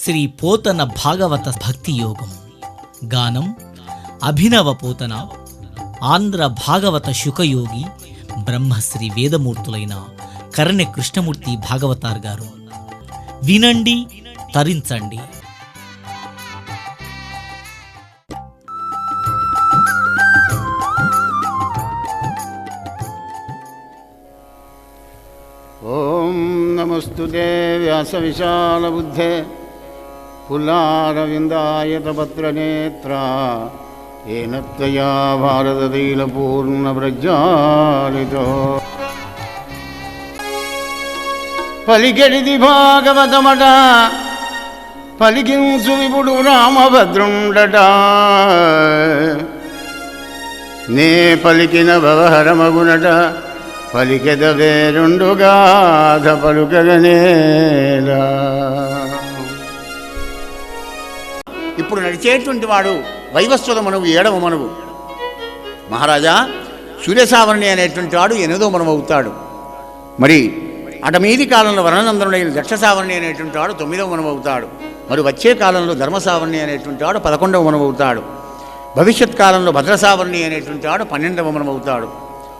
శ్రీ పోతన భాగవత భక్తి యోగం. గానం అభినవ పోతన. ఆంధ్ర భాగవత శుకయోగి బ్రహ్మశ్రీ వేదమూర్తులైన కరణె కృష్ణమూర్తి భాగవతార్ గారు. వినండి, తరించండి. ఓం నమస్తుతే వ్యాస విశాల బుద్ధే పుల్లారవిందాయతపత్రనేత్ర ఏన త్వయా భారతతైలపూర్ణ ప్రజ్వాలితో పలికెడిది భాగవతమట పలికించు విపుడు రామభద్రుండట నే పలికిన భవహరమగునట పలికెద వేరుండుగాధ పలుకగనేలా. ఇప్పుడు నడిచేటువంటి వాడు వైవస్వత మనువు, ఏడవ మనువు. మహారాజా, సూర్యసావరణి అనేటువంటి వాడు 8వ మనువు అవుతాడు. మరి అటమీది కాలంలో వర్ణనందనుడైన దక్షసావరణి అనేటువంటి వాడు 9వ మనువు అవుతాడు. మరి వచ్చే కాలంలో ధర్మసావరణి అనేటువంటి వాడు 11వ మనువు అవుతాడు. భవిష్యత్ కాలంలో భద్రసావరణి అనేటువంటి వాడు 12వ మనువు అవుతాడు.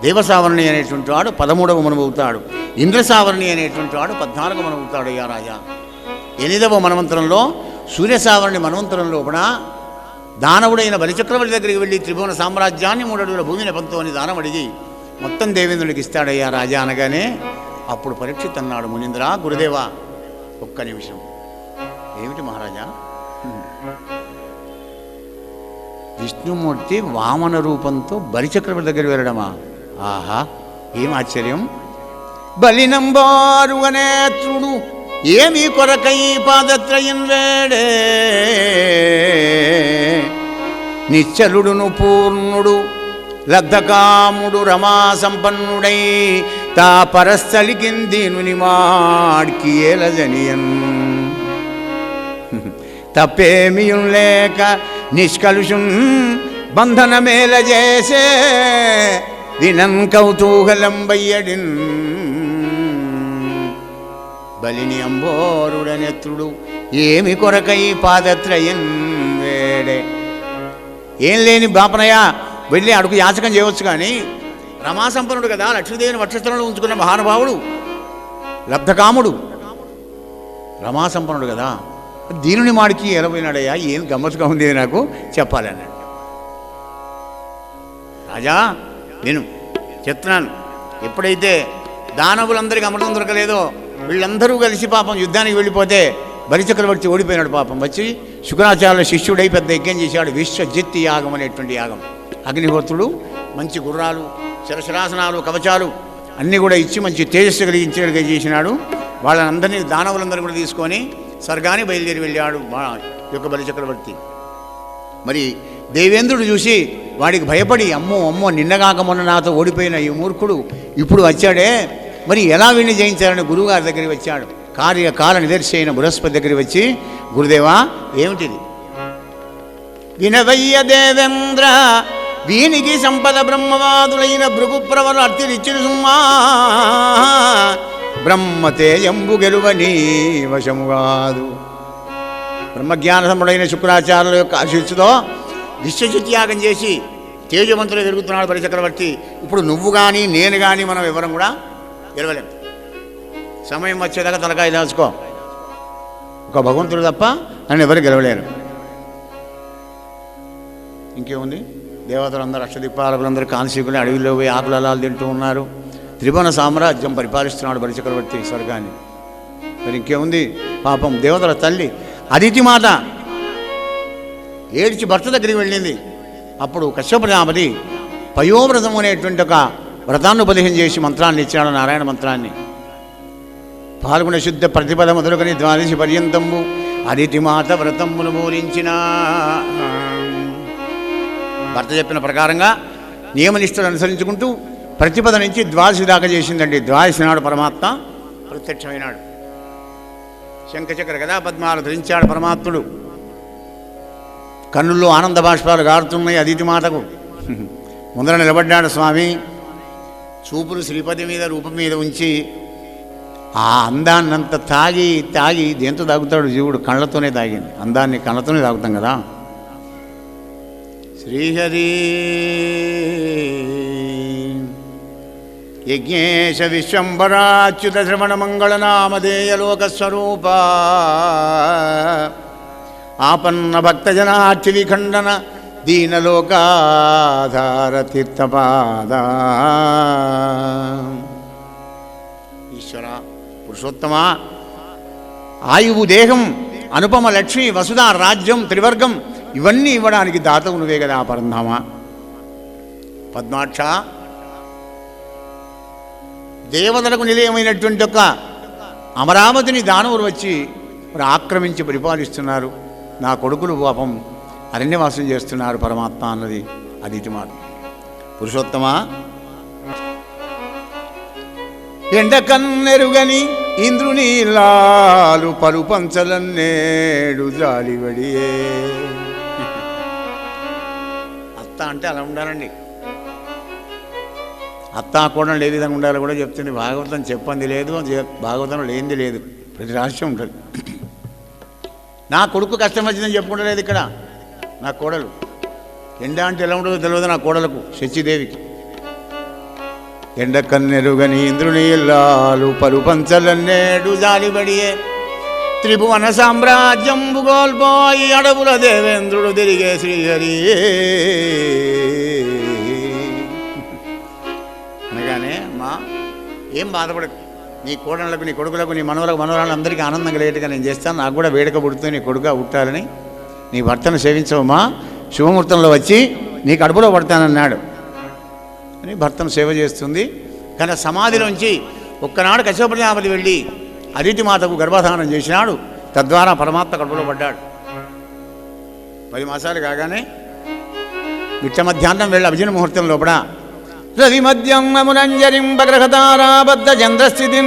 దేవసావరణి అనేటువంటి వాడు 13వ మనువు అవుతాడు. ఇంద్రసావరణి అనేటువంటి వాడు 14వ మనువు అవుతాడు. అయ్యా రాజా, 8వ మన్వంతరంలో సూర్యసావరణి మన్వంతరంలో కూడా దానవుడైన బలిచక్రవర్తి దగ్గరికి వెళ్ళి త్రిభువన సామ్రాజ్యాన్ని 3 అడుగుల భూమిని పంతో అని దానం అడిగి మొత్తం దేవేంద్రుడికి ఇస్తాడయ్యా రాజా అనగానే అప్పుడు పరీక్షిత్ అన్నాడు, మునీంద్ర గురుదేవా ఒక్క నిమిషం. ఏమిటి మహారాజా? విష్ణుమూర్తి వామన రూపంతో బలిచక్రవర్తి దగ్గర వెళ్ళడమా? ఆహా, ఏం ఆశ్చర్యం! బలినంబారు అనేత్రుడు ఏమి కొరకై పాదత్రయం వేడే నిశ్చలుడును పూర్ణుడు లబ్ధకాముడు రమా సంపన్నుడై తా పరస్థలికిందీనుని మాడ్కి ఏలజనియన్ తప్పేమియుం లేక నిష్కలుషుం బంధనమేల చేసే దినం కౌతూహలం బయ్యడిన్ బలిని అంబోరుడనెత్రుడు ఏమి కొరకై పాదత్రయం వేడే. ఏం లేని బాపనయ్య వెళ్ళి అడుగు యాచకం చేయవచ్చు, కానీ రమాసంపన్నుడు కదా, లక్ష్మీదేవిని వక్షస్థలంలో ఉంచుకున్న మహానుభావుడు, లబ్ధకాముడు, రమాసంపన్నుడు కదా, దీనుని మాడికి ఎలబోయినాడయ్యా. ఏం గమ్మత్తుగా ఉంది నాకు చెప్పాలన్నాడు. రాజా నేను చెప్తున్నాను, ఎప్పుడైతే దానవులందరికీ అమృతం దొరకలేదో వీళ్ళందరూ కలిసి పాపం యుద్ధానికి వెళ్ళిపోతే బలిచక్రవర్తి ఓడిపోయినాడు. పాపం వచ్చి శుక్రాచార్యుల శిష్యుడై పెద్ద యజ్ఞం చేశాడు, విశ్వజిత్తి యాగం అనేటువంటి యాగం. అగ్నిహోత్రుడు మంచి గుర్రాలు, శిరశరాసనాలు, కవచాలు అన్నీ కూడా ఇచ్చి మంచి తేజస్సు కలిగించేట్టుగా చేసినాడు. వాళ్ళందరినీ దానవులందరూ కూడా తీసుకొని స్వర్గానికి బయలుదేరి వెళ్ళాడు యొక్క బలిచక్రవర్తి. మరి దేవేంద్రుడు చూసి వాడికి భయపడి అమ్మో అమ్మో నిన్నగాక మొన్న నాతో ఓడిపోయిన ఈ మూర్ఖుడు ఇప్పుడు వచ్చాడే, మరి ఎలా వీడిని జయించాలని గురువుగారి దగ్గరికి వచ్చాడు. కార్యకాల నిదర్శి అయిన బృహస్పతి దగ్గరికి వచ్చి, గురుదేవా ఏమిటిది? వినవయ్య దేవేంద్ర వీనికి సంపద బ్రహ్మవాదులైన భృగుప్రవరు అర్తిరిచ్చిరు సుమ్మా బ్రహ్మతేజంబు గెలువని వశముగాదు. బ్రహ్మజ్ఞాన సముడైన శుక్రాచార్యుల యొక్క ఆశీస్సుతో విశ్వజిత్ యాగం చేసి తేజవంతులు ఎదుగుతున్నాడు బలిచక్రవర్తి. ఇప్పుడు నువ్వు కానీ నేను కానీ మనం ఎవరం కూడా గెలవలేం. సమయం వచ్చేదాకా తలకాయ దాచుకో, ఒక భగవంతుడు తప్ప నన్ను ఎవరు గెలవలేరు. ఇంకేముంది, దేవతలందరూ అష్టదిక్పాలకులందరూ కాంశీకులు అడవిలో పోయి ఆకులలాలు తింటూ ఉన్నారు. త్రిభువన సామ్రాజ్యం పరిపాలిస్తున్నాడు బలిచక్రవర్తి స్వర్గాన్ని. మరి ఇంకేముంది, పాపం దేవతల తల్లి అదితి మాత ఏడ్చి భర్త దగ్గరికి వెళ్ళింది. అప్పుడు కశ్యపనామది పయోవ్రతం అనేటువంటి ఒక వ్రతాన్ని ఉపదేశం చేసి మంత్రాన్ని ఇచ్చాడు, నారాయణ మంత్రాన్ని. పాల్గొన శుద్ధ ప్రతిపద మొదలుకొని ద్వాదశి పర్యంతంబు అదితి మాత వ్రతమును మూలించిన. భర్త చెప్పిన ప్రకారంగా నియమనిష్టలు అనుసరించుకుంటూ ప్రతిపద నుంచి ద్వాదశి దాకా చేసిందండి. ద్వాదశి నాడు పరమాత్మ ప్రత్యక్షమైనాడు. శంఖచక్ర గదా పద్మాలు ధరించాడు పరమాత్ముడు. కన్నుల్లో ఆనంద బాష్పాలు గారుతున్నాయి అదితి మాతకు. ముందర నిలబడ్డాడు స్వామి. చూపులు శ్రీపతి మీద రూపం మీద ఉంచి ఆ అందాన్నంత తాగి దేంతో తాగుతాడు జీవుడు? కళ్ళతోనే తాగింది. అందాన్ని కళ్ళతోనే తాగుతాం కదా. శ్రీహరి యజ్ఞేశ విశ్వంబరాచ్యుత శ్రవణ మంగళనామధేయ లోకస్వరూప ఆపన్న భక్తజనార్చి విఖండన దీనలోకాధార తీర్థపాద. ఈశ్వర పురుషోత్తమ, ఆయువు, దేహం, అనుపమ లక్ష్మి, వసుధ, రాజ్యం, త్రివర్గం ఇవన్నీ ఇవ్వడానికి దాతవు నువ్వే కదా పరంధామ. పద్మాక్ష, దేవతలకు నిలయమైనటువంటి ఒక అమరావతిని దానవులు వచ్చి మరి ఆక్రమించి పరిపాలిస్తున్నారు. నా కొడుకులు పాపం అరణ్యవాసం చేస్తున్నారు పరమాత్మ అన్నది అది ఇటు మాట. పురుషోత్తమ, ఎండ కన్నెరుగని ఇంద్రునీలాలు పలుపంచలన్నేడు జాలివడియే. అత్త అంటే అలా ఉండాలండి. అత్తా కూడా ఏ విధంగా ఉండాలో కూడా చెప్తుంది భాగవతం. చెప్పంది లేదు, భాగవతంలో లేనిది లేదు, ప్రతి రహస్యం ఉంటుంది. నా కొడుకు కష్టం వచ్చిందని చెప్పుకుంటలేదు ఇక్కడ నా కోడలు. ఎండ అంటే ఎలా ఉంటుందో తెలియదు నా కోడలకు, శశిదేవికి. ఎండ కన్నెరుగని ఇంద్రునీలాలు పలుపంచలన్నేడు జాలిబడియే, త్రిభువన సామ్రాజ్యం భూగోల్పోయి అడవుల దేవేంద్రుడు తిరిగే శ్రీహరి. అనగానే అమ్మా ఏం బాధపడకు, నీ కోడళ్ళకు, నీ కొడుకులకు, నీ మనవలకు, మనవరాళ్ళు అందరికీ ఆనందం కలిగేట్టుగా నేను చేస్తాను. నాకు కూడా వేడుక పుడుతుంది నీ కొడుకుగా పుట్టాలని. నీ భర్తను సేవించవమ్మా, శుభముహూర్తంలో వచ్చి నీ కడుపులో పడతానన్నాడు అని భర్తను సేవ చేస్తుంది. కానీ సమాధిలోంచి ఒక్కనాడు కశ్యప ప్రజాపతి వెళ్ళి అదితి మాతకు గర్భధానం చేసినాడు. తద్వారా పరమాత్మ కడుపులో పడ్డాడు. 10 మాసాలు కాగానే మిట్ట మధ్యాహ్నం వెళ్ళి అభిజన ముహూర్తం లోపల రవి మధ్యంబగ్రహతారాబద్ధ చంద్రస్థితి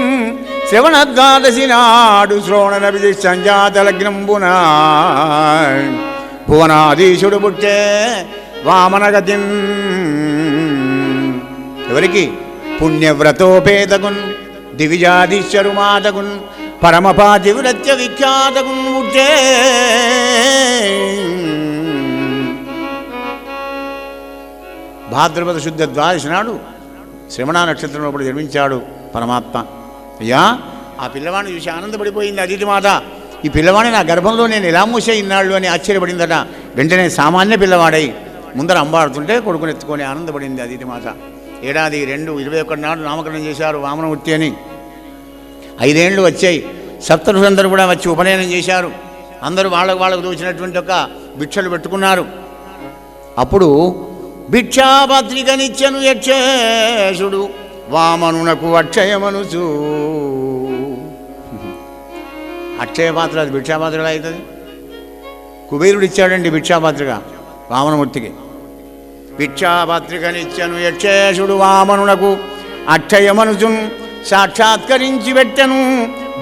శ్రవణద్వాదశి నాడు శ్రోణనభి సంజాతలగ్నంబున భువనాధీశుడు పుట్టే వామనగతిన్. ఎవరికి? పుణ్యవ్రతోపేతగున్ దివిజాధీశ్వరు మాతగున్ పరమపాతివ్రత్య విఖ్యాతగున్ పుట్టే. భాద్రపద శుద్ధ ద్వాదశి నాడు శ్రవణ నక్షత్రంలో కూడా జన్మించాడు పరమాత్మ. అయ్యా, ఆ పిల్లవాడిని చూసి ఆనందపడిపోయింది అదితి మాత. ఈ పిల్లవాడిని నా గర్భంలో నేను ఎలా మూసే ఇన్నాళ్ళు అని ఆశ్చర్యపడిందట. వెంటనే సామాన్య పిల్లవాడై ముందర అంబాడుతుంటే కొడుకుని ఎత్తుకొని ఆనందపడింది అదితి మాత. ఏడాది 2/21 నాడు నామకరణం చేశారు వామనమూర్తి అని. 5 ఏళ్ళు వచ్చాయి. సప్తఋషులందరూ కూడా వచ్చి ఉపనయనం చేశారు. అందరూ వాళ్ళకు దోచినటువంటి ఒక భిక్షలు పెట్టుకున్నారు. అప్పుడు భిక్షాపత్రికనిచ్చెను యక్షేషుడు వామనునకు అక్షయమనుచు. అక్షయపాత్ర, అది భిక్షాపాత్రగా అవుతుంది. కుబేరుడు ఇచ్చాడండి భిక్షాపాత్రిక వామనమూర్తికి. భిక్షాపాత్రికనిచ్చెను యక్షేషుడు వామనునకు అక్షయమనుచున్ సాక్షాత్కరించి పెట్టెను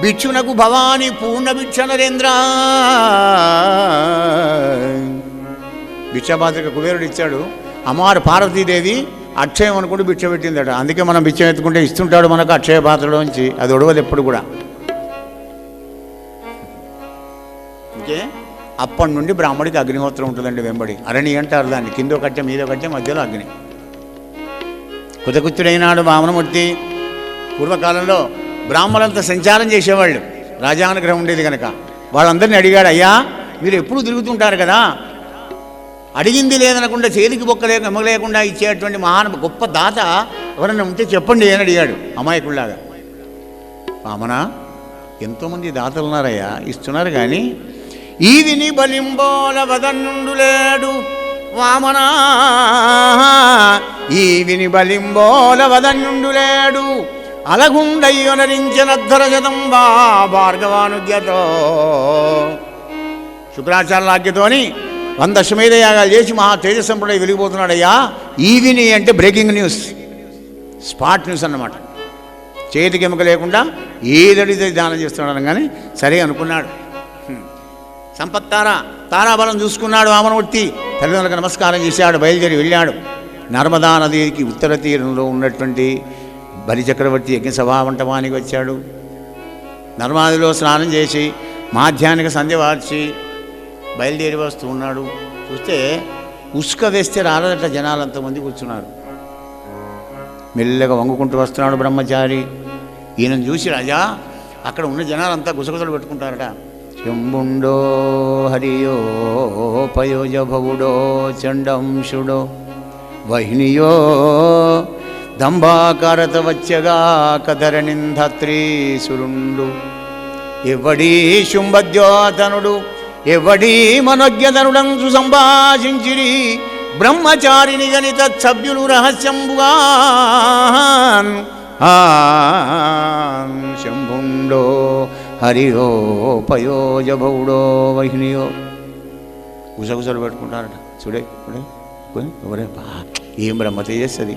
భిక్షునకు భవాని పూర్ణ భిక్ష నరేంద్ర. భిక్షాపాత్రిక కుబేరుడు ఇచ్చాడు. అమ్మవారు పార్వతీదేవి అక్షయం అనుకుంటూ భిక్ష పెట్టిందట. అందుకే మనం భిక్ష ఎత్తుకుంటే ఇస్తుంటాడు మనకు అక్షయ పాత్రలోంచి. అది ఒడవదు ఎప్పుడు కూడా. ఇంకే అప్పటి నుండి బ్రాహ్మడికి అగ్నిహోత్రం ఉంటుందండి వెంబడి. అరణి అంటారు దాన్ని. కిందో కట్టె మీదో కట్టె మధ్యలో అగ్ని. కుతకుచ్చుడైనాడు వామనమూర్తి. పూర్వకాలంలో బ్రాహ్మణులంతా సంచారం చేసేవాళ్ళు, రాజానుగ్రహం ఉండేది కనుక. వాళ్ళందరినీ అడిగాడు, అయ్యా మీరు ఎప్పుడు తిరుగుతుంటారు కదా, అడిగింది లేదనకుండా చేతికి ఇమ్మలేకుండా ఇచ్చేటువంటి గొప్ప దాత ఎవరన్నా ఉంటే చెప్పండి అని అడిగాడు అమాయకుల్లాగా. వామన, ఎంతోమంది దాతలు ఉన్నారయ్యా, ఇస్తున్నారు. కానీ ఈ విని బలింబోల వదన్నుండు లేడు వామన, ఈ విని బలింబోల వదన్నుండు లేడు అలగుండయ్యొనరించనద్ధర శతంబా భార్గవానుజ్ఞతో. శుక్రాచార్యాజ్ఞతోని 100 అశ్వమేధ యాగాలు చేసి మహా తేజస్సంపుడై వెలిగిపోతున్నాడయ్యా. ఈవిని అంటే బ్రేకింగ్ న్యూస్, స్పాట్ న్యూస్ అన్నమాట. చేతికి ఎముక లేకుండా ఏదడితే దానం చేస్తున్నాడు. కానీ సరే అనుకున్నాడు. తారాబలం చూసుకున్నాడు వామనమూర్తి. తల్లిదండ్రులకు నమస్కారం చేశాడు. బయలుదేరి వెళ్ళాడు. నర్మదా నదికి ఉత్తర తీరంలో ఉన్నటువంటి బలిచక్రవర్తి యజ్ఞ సభా మంటపానికి వచ్చాడు. నర్మాదిలో స్నానం చేసి మాధ్యాహ్నిక సంధ్య వార్చి బయలుదేరి వస్తూ ఉన్నాడు. చూస్తే ఉసుక వేస్తే రాలదట, జనాలు అంతమంది కూర్చున్నారు. మెల్లగా వంగుకుంటూ వస్తున్నాడు బ్రహ్మచారి. ఈయనను చూసి రాజా అక్కడ ఉన్న జనాలంతా గుసగుసలు పెట్టుకుంటారట. శంభుండో హరియో పయోజ భవుడో చండంశుడో వహినియో దంభాకరత వచ్చగా కధరణింధత్రీసురుండు ఎవడీ శుంభద్యోతనుడు ఎవడీ మనోజ్ఞతనుడంచు సంభాషించిరి బ్రహ్మచారిని గణిత సభ్యులు రహస్యంబుగా శంభుండో హరియో పయోజ భవుడో వహినియో గుసగుసలు పెట్టుకుంటారట. చూడే ఎవరే ఏం బ్రహ్మ తేజస్సది.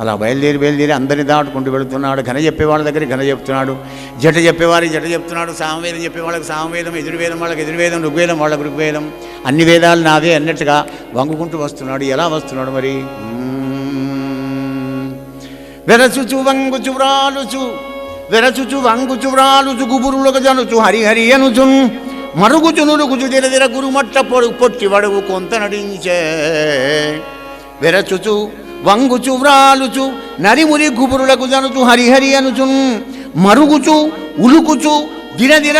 అలా బయలుదేరి అందరిని దాటుకుంటూ వెళుతున్నాడు. ఘన చెప్పేవాళ్ళ దగ్గర ఘన చెప్తున్నాడు, జట చెప్పేవారికి జట చెప్తున్నాడు, సామవేదం చెప్పేవాళ్ళకి సామవేదం, ఎదుర్వేదం వాళ్ళకి ఎదుర్వేదం, ఋగ్వేదం వాళ్ళకి ఋగ్వేదం, అన్ని వేదాలు నావే అన్నట్టుగా వంగుకుంటూ వస్తున్నాడు. ఎలా వస్తున్నాడు మరి? వెరచుచు వంగుచు వ్రాలుచు వెరచుచు వంగుచు వ్రాలుచు గుబురులకు జనుచు హరిహరి అనుచు మరుగుచు నురుగుచు దిరదిర గురుమట్ట పొట్టి వడుగు కొంత నడించే వెరచుచు వంగుచు వ్రాలుచు నరిమురి గుబురులకు జనుచు హరిహరి అనుచు మరుగుచు ఉలుకుచు దిరదిర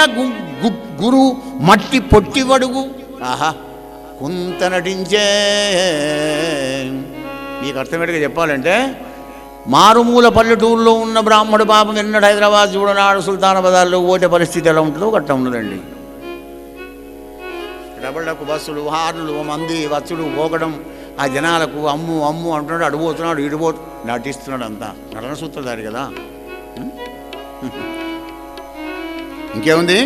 గురు మట్టి పొట్టి వడుగు ఆహా కొంత నటించే. మీకు అర్థమేటగా చెప్పాలంటే మారుమూల పల్లెటూరులో ఉన్న బ్రాహ్మడు పాపం ఎన్నడు హైదరాబాద్ చూడనాడు సుల్తానాబాద్లో ఓటే పరిస్థితి ఎలా ఉంటుందో గట్ట ఉన్నదండి. డబల్ డక్కు బస్సులు, హార్లు, మంది వచ్చుడు పోకడం, ఆ జనాలకు అమ్ము అమ్ము అంటున్నాడు, అడుగుతున్నాడు, నటిస్తున్నాడు, అంతా నటన సూత్రధారి కదా. ఇంకేముంది,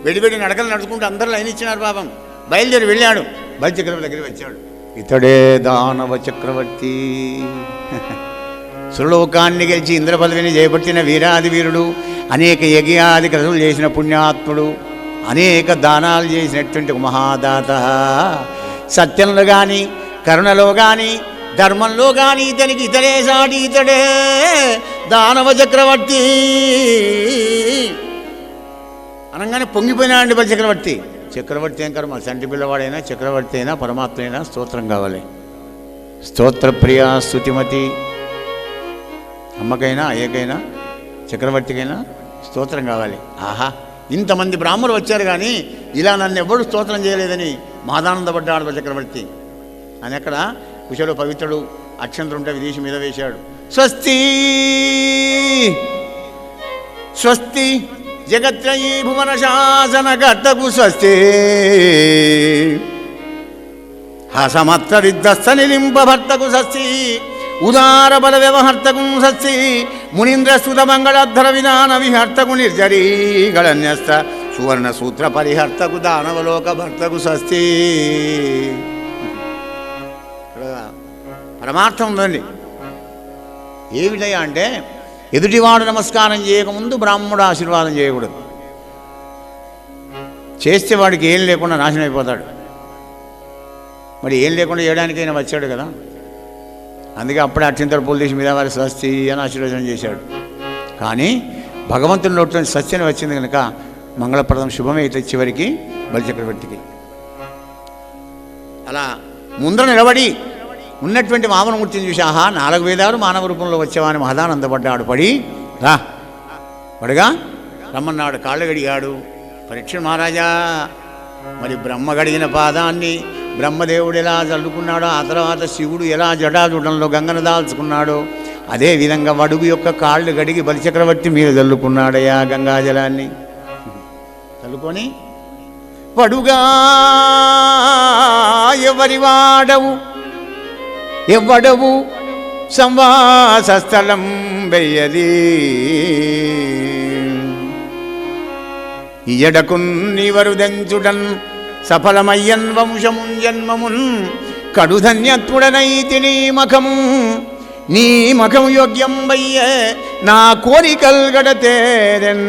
వెడివెడి నడకలు నడుచుకుంటూ అందరూ లైన్ ఇచ్చినారు. పాపం బయలుదేరి వెళ్ళాడు. బలిచక్రవర్తి దగ్గరికి వచ్చాడు. ఇతడే దానవ చక్రవర్తి, సురలోకాన్ని గెలిచి ఇంద్ర పదవిని చేపట్టిన వీరాది వీరుడు, అనేక యజ్ఞాది క్రతువులు చేసిన పుణ్యాత్ముడు, అనేక దానాలు చేసినటువంటి మహాదాత. సత్యంలో కానీ కరుణలో కానీ ధర్మంలో కానీ ఇతడే సాటి, ఇతడే దానవ చక్రవర్తి అనగానే పొంగిపోయినాడండి బలి చక్రవర్తి. చక్రవర్తి ఏం కర్మ, సంటి పిల్లవాడైనా చక్రవర్తి అయినా పరమాత్మ అయినా స్తోత్రం కావాలి. స్తోత్రప్రియ స్తుతిమతి, అమ్మకైనా అయ్యకైనా చక్రవర్తికైనా స్తోత్రం కావాలి. ఆహా, ఇంతమంది బ్రాహ్మణులు వచ్చారు కానీ ఇలా నన్ను ఎవడు స్తోత్రం చేయలేదని మహదానందపడ్డాడు చక్రవర్తి. అని అక్కడ కుశలు పవిత్రుడు అక్షంతలు ఉంటే విదేశీ మీద వేశాడు. స్వస్తి స్వస్తి జగత్రయీ భువన శాసనకర్తకు స్వస్తి, హసమత్ర విధ్వస్త నిలింప భర్తకు స్వస్తి, ఉదార బల వ్యవహర్తకు సస్సి, మునీంద్ర సుత మంగళాధర విధాన విహర్తకు నిర్జరీ గళన్యస్త సువర్ణ సూత్ర పరిహర్తకు దానవలోక భర్తకు స్వస్తి. పరమార్థం ఉందండి. ఏమిటయ్యా అంటే ఎదుటివాడు నమస్కారం చేయకముందు బ్రాహ్మణుడు ఆశీర్వాదం చేయకూడదు. చేస్తే వాడికి ఏం లేకుండా నాశనం అయిపోతాడు. మరి ఏం లేకుండా చేయడానికైనా వచ్చాడు కదా. అందుకే అప్పుడే అత్యంత పోలీసు మీద వారి స్వస్తి అని ఆశీర్వచనం చేశాడు. కానీ భగవంతుని నోట్లో స్వస్తి అని వచ్చింది కనుక మంగళప్రదం శుభమే ఇట్లా చివరికి బలిచక్రవర్తికి. అలా ముందర నిలబడి ఉన్నటువంటి వామనమూర్తిని చూసి ఆహా 4 వేదాలు మానవ రూపంలో వచ్చేవాని మహదానందపడ్డాడు. పడి రా పడగా రమ్మన్నాడు. కాళ్ళు గడిగాడు. పరీక్ష మహారాజా, మరి బ్రహ్మ గడిగిన పాదాన్ని బ్రహ్మదేవుడు ఎలా చల్లుకున్నాడో, ఆ తర్వాత శివుడు ఎలా జటాజుటంలో గంగను దాల్చుకున్నాడో, అదేవిధంగా వడుగు యొక్క కాళ్ళు గడిగి బలిచక్రవర్తి మీద చల్లుకున్నాడయా గంగాజలాన్ని. చల్లుకొని వడుగా ఎవరి వాడవు ఎవ్వడవు సంవాసస్థలం వెయ్యది, ఇయడకున్ నీవరుదెంచుటన్ సఫలమయ్యన్ వంశమున్ జన్మమున్ కడుధన్యత్వుడనైతి నీ మఖము, నీ మఖము యోగ్యం వయ్యే నా కోరికల్ గడతేరెన్,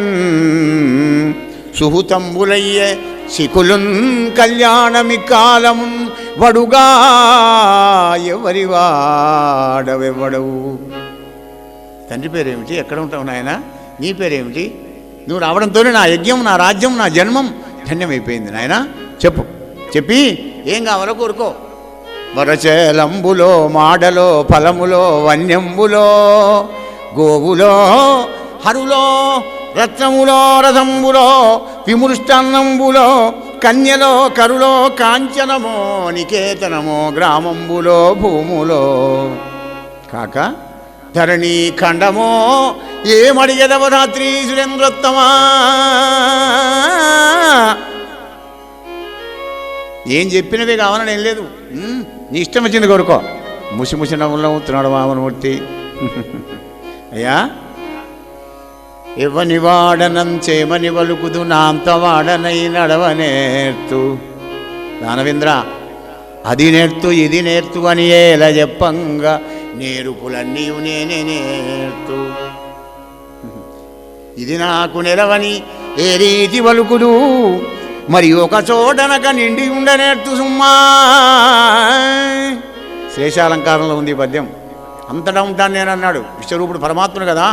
సుహుతంబులయ్యే శికులున్ కళ్యాణమి కాలమున్ వడుగా ఎవరి వాడవెవ్వడవు. తండ్రి పేరేమిటి, ఎక్కడ ఉంటావు నాయన, నీ పేరేమిటి, నువ్వు రావడంతోనే నా యజ్ఞం, నా రాజ్యం, నా జన్మం ధన్యమైపోయింది నాయన. చెప్పి ఏం కావాలో కోరుకో. వరచేలంబులో, మాడలో, ఫలములో, వన్యంబులో, గోవులో, హరులో, రత్నములో, రథంబులో, విమృష్టాన్నంబులో, కన్యలో, కరులో, కాంచనమో, నికేతనమో, గ్రామంబులో, భూములో కాక ధరణి ఖండమో ఏమడిగదవ రాత్రి సురేంద్రోత్తమా. ఏం చెప్పినవే కావాలని ఏం లేదు, నీ ఇష్టం వచ్చింది కోరుకో. ముసి నవ్వుల్లో అవుతున్నాడు వామనమూర్తి. అయ్యా ఇవ్వని వాడనం చేమని వలుకుదు నాంత వాడనై నడవనేర్తు. దానవేంద్ర అది నేర్తు ఇది నేర్తు అని ఎలా చెప్పంగా నేర్పులన్నీ నేనే నేర్తు. ఇది నాకు నెలవని ఏ రీతి వలుకుడు మరి ఒక చోటనక నిండి ఉండనేర్తు సుమ్మా. శేషాలంకారంలో ఉంది పద్యం. అంతటా ఉంటాను నేను అన్నాడు. విశ్వరూపుడు పరమాత్ముడు కదా.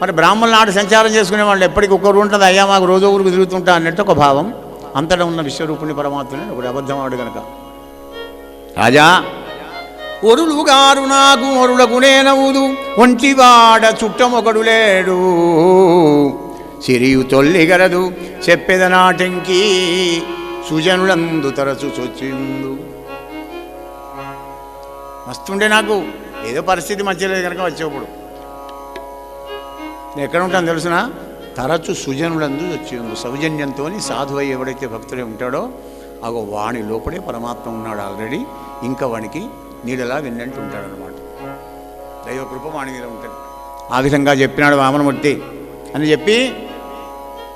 మరి బ్రాహ్మణుల నాడు సంచారం చేసుకునే వాళ్ళు ఎప్పటికి ఒక్కరు ఉంటుంది, అయ్యా మాకు రోజు ఊరికి తిరుగుతుంటా అన్నట్టు ఒక భావం. అంతటా ఉన్న విశ్వరూపుని పరమాత్ముని ఒకటి అబద్ధం ఆడు కనుక. రాజా ఒరులు గారు నాకు ఒరులకు నేనవుదు ఒంటివాడ చుట్టమొకడు లేడు సిరియు తొల్లిగలదు చెప్పెదనాటంకి సుజనులందు తరచు చొచ్చిందు. మస్తుండే నాకు ఏదో పరిస్థితి మంచిలేదు కనుక వచ్చేప్పుడు నేను ఎక్కడ ఉంటాను తెలుసునా, తరచు సుజనులందు వచ్చింది. సౌజన్యంతో సాధువై ఎవడైతే భక్తుడే ఉంటాడో అగో వాణి లోపడే పరమాత్మ ఉన్నాడు ఆల్రెడీ. ఇంకా వానికి నీడలా విన్నట్టు ఉంటాడనమాట. దైవ కృప వాణి మీద ఉంటుంది. ఆ విధంగా చెప్పినాడు వామనమూర్తి అని చెప్పి,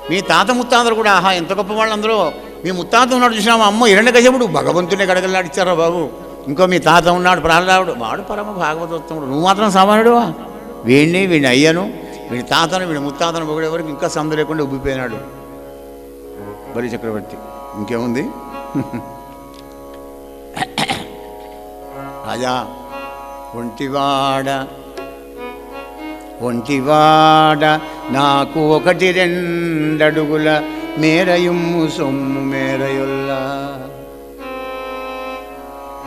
మీ తాత ముత్తాతలు కూడా ఆహా ఎంత గొప్ప వాళ్ళు అందరూ. మీ ముత్తాత ఉన్నాడు చూసినామా, అమ్మ హిరణ్యకశిపుడు భగవంతుడే గడగలాడిచ్చారా బాబు. ఇంకో మీ తాత ఉన్నాడు ప్రహ్లాదుడు, వాడు పరమ భాగవతోత్తముడు. నువ్వు మాత్రం సామాన్యుడువా. వీడిని అయ్యను, వీడి తాతను, వీడి ముత్తాతను పొగిడేవరకు ఇంకా సందు లేకుండా ఉబ్బిపోయినాడు బలి చక్రవర్తి. ఇంకేముంది రాజా. ఒంటివాడ నాకు 1-2 అడుగుల మేరయుమ్ము సొమ్ము మేరయుల్లా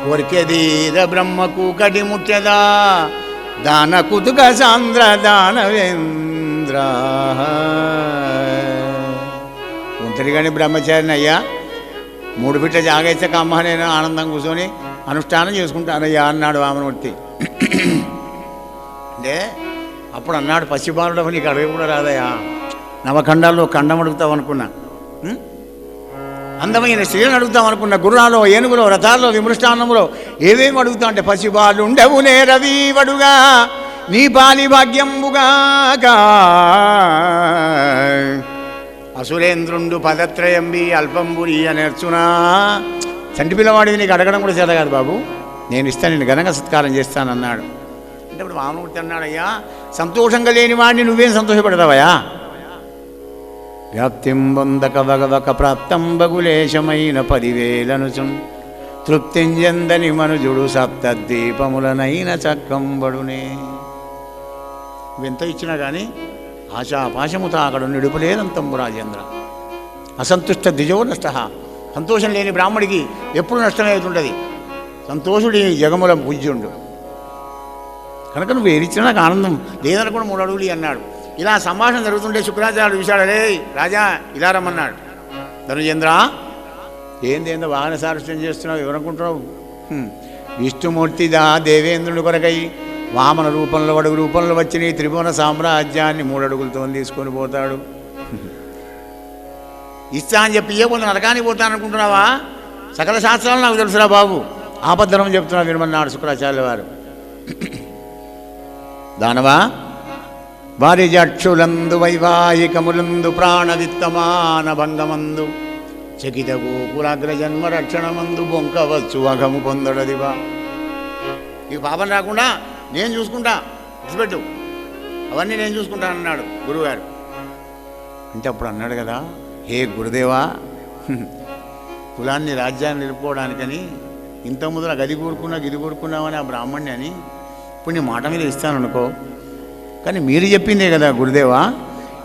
కోరికెదీర బ్రహ్మకు కడి ముట్టెదా దాన కుతుక సాంద్ర దానవేంద్ర. ఒంటరిగాని బ్రహ్మచారిని అయ్యా, 3 బిడ్డ జాగేచ్చక అమ్మ నేను ఆనందం కూర్చొని అనుష్ఠానం చేసుకుంటానయ్యా అన్నాడు వామనమూర్తి. అంటే అప్పుడు అన్నాడు, పసిబాలుడవు నీకు అడగ కూడా రాదయ్యా, నవఖండాల్లో ఖండం అడుగుతావు అనుకున్నా, అందమైన స్త్రీలను అడుగుతాం అనుకున్న, గుర్రాలో, ఏనుగులో, రథాల్లో, విమృష్టాన్నములో ఏవేమి అడుగుతా అంటే పసిబాలు ఉండవు నే రవీవడుగా నీ పాలి భాగ్యంబుగాక అసురేంద్రుండు పదత్రయంబి అల్పంబురి అనేర్చునా. చంటి పిల్లవాడివి నీకు అడగడం కూడా చేత కాదు బాబు, నేను ఇస్తాను, నేను ఘనంగా సత్కారం చేస్తానన్నాడు. అంటే ఇప్పుడు వామనమూర్తి అన్నాడు, అయ్యా సంతోషంగా లేని వాడిని నువ్వేం సంతోషపడతావయ్యా. వ్యాప్తిం బొందక భగవక ప్రాప్తం బగులేశమైన 10,000 తృప్తింజందని మనుజుడు సప్తద్వీపములనైన చక్కంబడునే. నువ్వెంత ఇచ్చినా కానీ ఆశాపాశముత అక్కడ నిడుపులేదంతంబు రాజేంద్ర. అసంతుష్ట ద్విజో నష్ట. సంతోషం లేని బ్రాహ్మడికి ఎప్పుడు నష్టమే అవుతుంటుంది. సంతోషుడి జగముల పూజ్యుండు కనుక నువ్వు ఏరిచ్చినా నాకు ఆనందం లేదనుకుని 3 అడుగులు అన్నాడు. ఇలా సంభాషణ జరుగుతుంటే శుక్రాచార్యుడు విషయాడు, రే రాజా ఇలా రమ్మన్నాడు. ధనుజేంద్ర ఏందేందో వాహన సారస్యం చేస్తున్నావు, ఎవరనుకుంటున్నావు. విష్ణుమూర్తి దేవేంద్రుడి కొరకై వామన రూపంలో, అడుగు రూపంలో వచ్చి నీ త్రిభువన సామ్రాజ్యాన్ని 3 అడుగులతో తీసుకొని పోతాడు. ఇస్తా అని చెప్పి ఇవ్వకుండా నరకానికి పోతాననుకుంటున్నావా. సకల శాస్త్రాలు నాకు తెలుసురా బాబు, ఆపద్ధనం చెప్తున్నా వినమన్నాడు శుక్రాచార్యుల వారు. దానవా వారి జక్షులందు వైవాహికములందు ప్రాణవిత్తమాన భంగమందు చకిత గోకులాగ్ర జన్మ రక్షణమందు బొంకవచ్చు అఘము పొందడదివా. ఇక పాపం రాకుండా నేను చూసుకుంటా, విడిచిపెట్టు, అవన్నీ నేను చూసుకుంటానన్నాడు గురువుగారు. అంటే అప్పుడు అన్నాడు కదా, హే గురుదేవా, కులాన్ని రాజ్యాన్ని నిలుపుకోవడానికని ఇంత ముందు నాకు అది కోరుకున్నా ఇది కోరుకున్నామని ఆ బ్రాహ్మణ్ణి అని ఇప్పుడు నీ మాట మీద ఇస్తాను అనుకో, కానీ మీరు చెప్పిందే కదా గురుదేవా,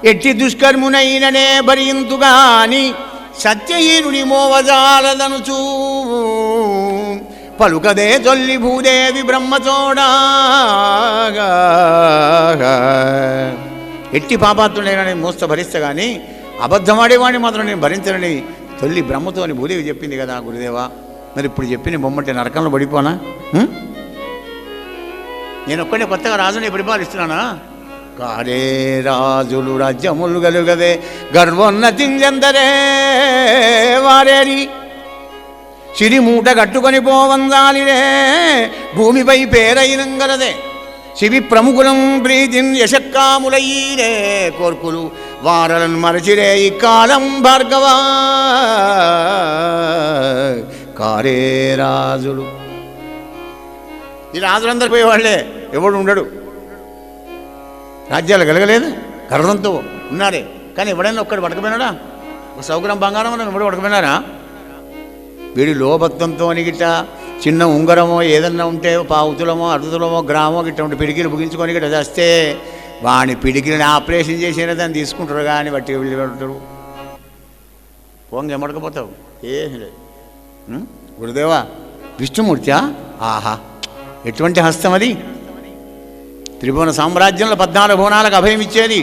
ఎట్టి దుష్కర్మునైననే భరింతుగాని సత్యహీనుని మోవజాలదనుచూ పలుకదే తొల్లి భూదేవి బ్రహ్మతోడా. ఎట్టి పాపాత్ముడైనా మోస్త భరిస్తా కానీ అబద్ధమాడేవాడిని మాత్రం నేను భరించనని తొల్లి బ్రహ్మతో అని భూదేవి చెప్పింది కదా గురుదేవా. మరి ఇప్పుడు చెప్పిన బొమ్మంటే నరకంలో పడిపోనా? నేను ఒక్కడే కొత్తగా రాజుని పరిపాలిస్తున్నానా? కారే రాజులు రాజ్యములు గలుగదే గర్వోన్నతింజందరే వారేరి సిరిమూట కట్టుకొని పోవందాలిరే భూమిపై పేరైనంగలదే శివి ప్రముఖులం ప్రీతిన్ యశక్కాములయ్యే కోర్కులు వారలను మరచిరే ఈ కాలం భార్గవా. కారే రాజులు ఈ రాజులందరూ పోయేవాళ్లే, ఎవడు ఉండడు. రాజ్యాలు కలగలేదు, కర్రంతో ఉన్నారే. కానీ ఎవడైనా ఒక్కడు పడకపోయినాడా? ఒక సౌకర్యం బంగారం అని ఎవడు పడకపోయినారా? వీడి లోభక్తంతో గిట్ట చిన్న ఉంగరమో ఏదన్నా ఉంటే పావుతులమో అర్ధతులమో గ్రామో గిట్ట ఉంటే పిడికిలు ముగించుకొని గిట్ట చేస్తే వాని పిడికిలని ఆపరేషన్ చేసినా దాన్ని తీసుకుంటారు కానీ బట్టి వెళ్ళి పెడతారు. పోంగ ఎమడకపోతావు ఏం లేదు. గురుదేవా విష్ణుమూర్తి ఆహా ఎటువంటి హస్తం అది! త్రిభువన సామ్రాజ్యంలో 14 భువనాలకు అభయం ఇచ్చేది,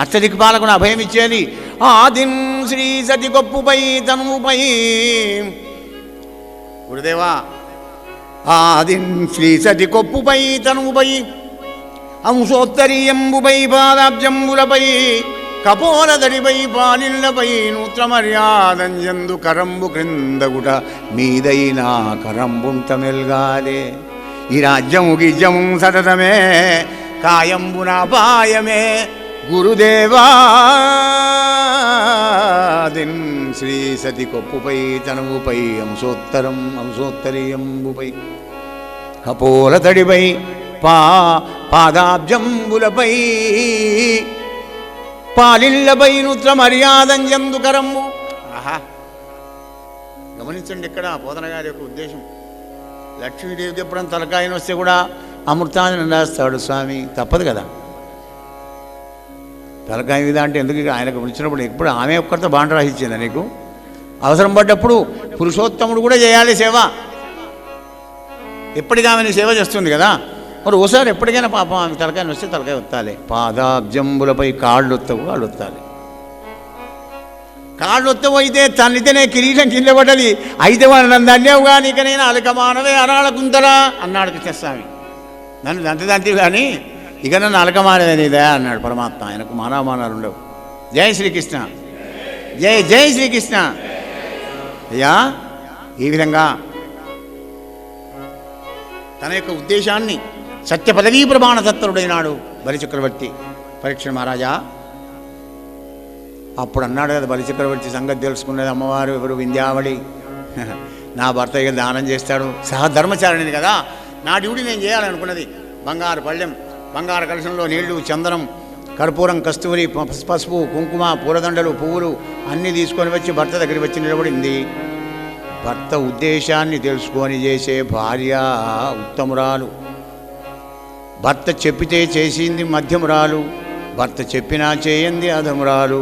అష్టదిక్పాలకు అభయం ఇచ్చేది. ఆదిన్ శ్రీ సతి గొప్పుపై తనుపై గురుదేవా ఆదిన్ శ్రీ సతి కొప్పుపై తనుపై అంశోత్తరీయంబుపై పాదాబ్జంబులపై కపోలదడిపై పాలిళ్లపై నూత్రమర్యాదంజందు కరంబు క్రిందగుట మీదైనా కరంబుంట మెల్గాలే. ఈ రాజ్యము గిజ్యము సతతమే కాయంబున పాయమే గురుదేవా. దిన్ శ్రీ సతి కొప్పుపై తనువుపై అంశోత్తరీయంబుపై కపోల తడిపై పాదాబ్జంబులపై పాలిళ్లపై నూత్ర మర్యాదంజందు కరంబు. ఆహా గమనించండి ఇక్కడ పోతన గారి యొక్క ఉద్దేశం. లక్ష్మీదేవికి ఎప్పుడన్నా తలకాయని వస్తే కూడా అమృతాన్ని రాస్తాడు స్వామి, తప్పదు కదా. తలకాయ మీద అంటే ఎందుకు? ఆయనకు పిలిచినప్పుడు ఎప్పుడు ఆమె ఒక్కరితో బాండ రాసిచ్చిందా నీకు? అవసరం పడ్డప్పుడు పురుషోత్తముడు కూడా చేయాలి సేవ. ఎప్పటికీ ఆమెను సేవ చేస్తుంది కదా. మరి ఓసారి ఎప్పటికైనా పాపం ఆమె తలకాయని వస్తే తలకాయ ఒత్తాలి. పాదాబ్జంబులపై కాళ్ళు ఒత్తవు, కాళ్ళు ఒత్తాలి. కాళ్ళు ఒత్తవు అయితే తన్నితేనే కిరీటం కింద పడ్డది. అయితే వాడు నన్ను అన్నేవు కానీ ఇక నేను అలకమానవే అరాళకుందరా అన్నాడు కృష్ణస్వామి. నన్ను దంతి కానీ ఇక నన్ను అలకమానవే నీదే అన్నాడు పరమాత్మ. ఆయనకు మానవమానాలు ఉండవు. జై శ్రీకృష్ణ, జై జై శ్రీకృష్ణ. అయ్యా ఈ విధంగా తన యొక్క ఉద్దేశాన్ని సత్య పదవీ ప్రమాణ తత్పరుడైనాడు బలిచక్రవర్తి పరీక్ష మహారాజా. అప్పుడు అన్నాడు కదా బలిచక్రవర్తి సంగతి తెలుసుకునేది అమ్మవారు ఎవరు? వింధ్యావళి. నా భర్త ఇక దానం చేస్తాడు, సహధర్మచారిణిని కదా. నా డ్యూటీ నేను చేయాలనుకున్నది. బంగారు పళ్ళెం, బంగారు కలశంలో నీళ్లు, చందనం, కర్పూరం, కస్తూరి, పసుపు, కుంకుమ, పూలదండలు, పువ్వులు అన్నీ తీసుకొని వచ్చి భర్త దగ్గరికి వచ్చి నిలబడింది. భర్త ఉద్దేశాన్ని తెలుసుకొని చేసే భార్య ఉత్తమురాలు. భర్త చెప్పితే చేసింది మధ్యమురాలు, భర్త చెప్పినా చేయంది అధమురాలు.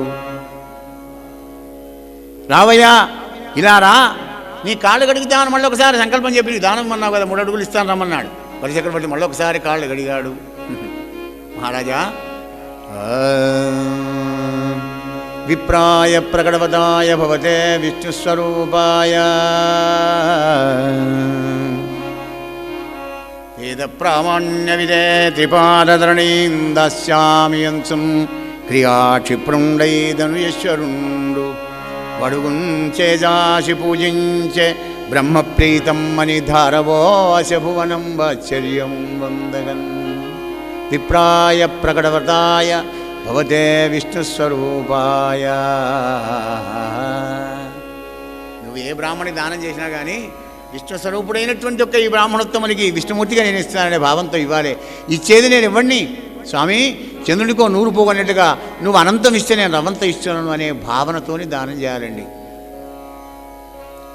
రావయ్యా ఇలా రా, నీ కాళ్ళు కడిగితాను మళ్ళీ ఒకసారి సంకల్పం చెప్పి దానం అన్నావు కదా, 3 అడుగులు ఇస్తాను రమ్మన్నాడు. బలిచక్రవర్తి మళ్ళీ ఒకసారి కాళ్ళు కడిగాడు. మహారాజా విప్రాయ ప్రకటవతాయ భవతే విష్ణుస్వరూపాయ వేద ప్రామాణ్య విదే త్రిపాదరణీం దాస్యామి అంశం క్రియాక్షిప్రుండైదనుయేశ్వరుండు వడుగుంచేజాసి పూజించే బ్రహ్మప్రీతం అని ధారవోశ భువనం వాచర్యం వందగన్ విప్రాయ ప్రకటవతాయ భవతే విష్ణుస్వరూపాయ. నువ్వు ఏ బ్రాహ్మణి దానం చేసినా కానీ విష్ణుస్వరూపుడైనటువంటి యొక్క ఈ బ్రాహ్మణోత్తమునికి విష్ణుమూర్తిగా నేను ఇస్తాననే భావంతో ఇవ్వాలి. ఇచ్చేది నేను ఇవ్వండి స్వామి, చంద్రునికో 100 పోగొన్నట్టుగా నువ్వు అనంతం ఇస్తే నేను రవంత ఇస్తున్నాను అనే భావనతోని దానం చేయాలండి.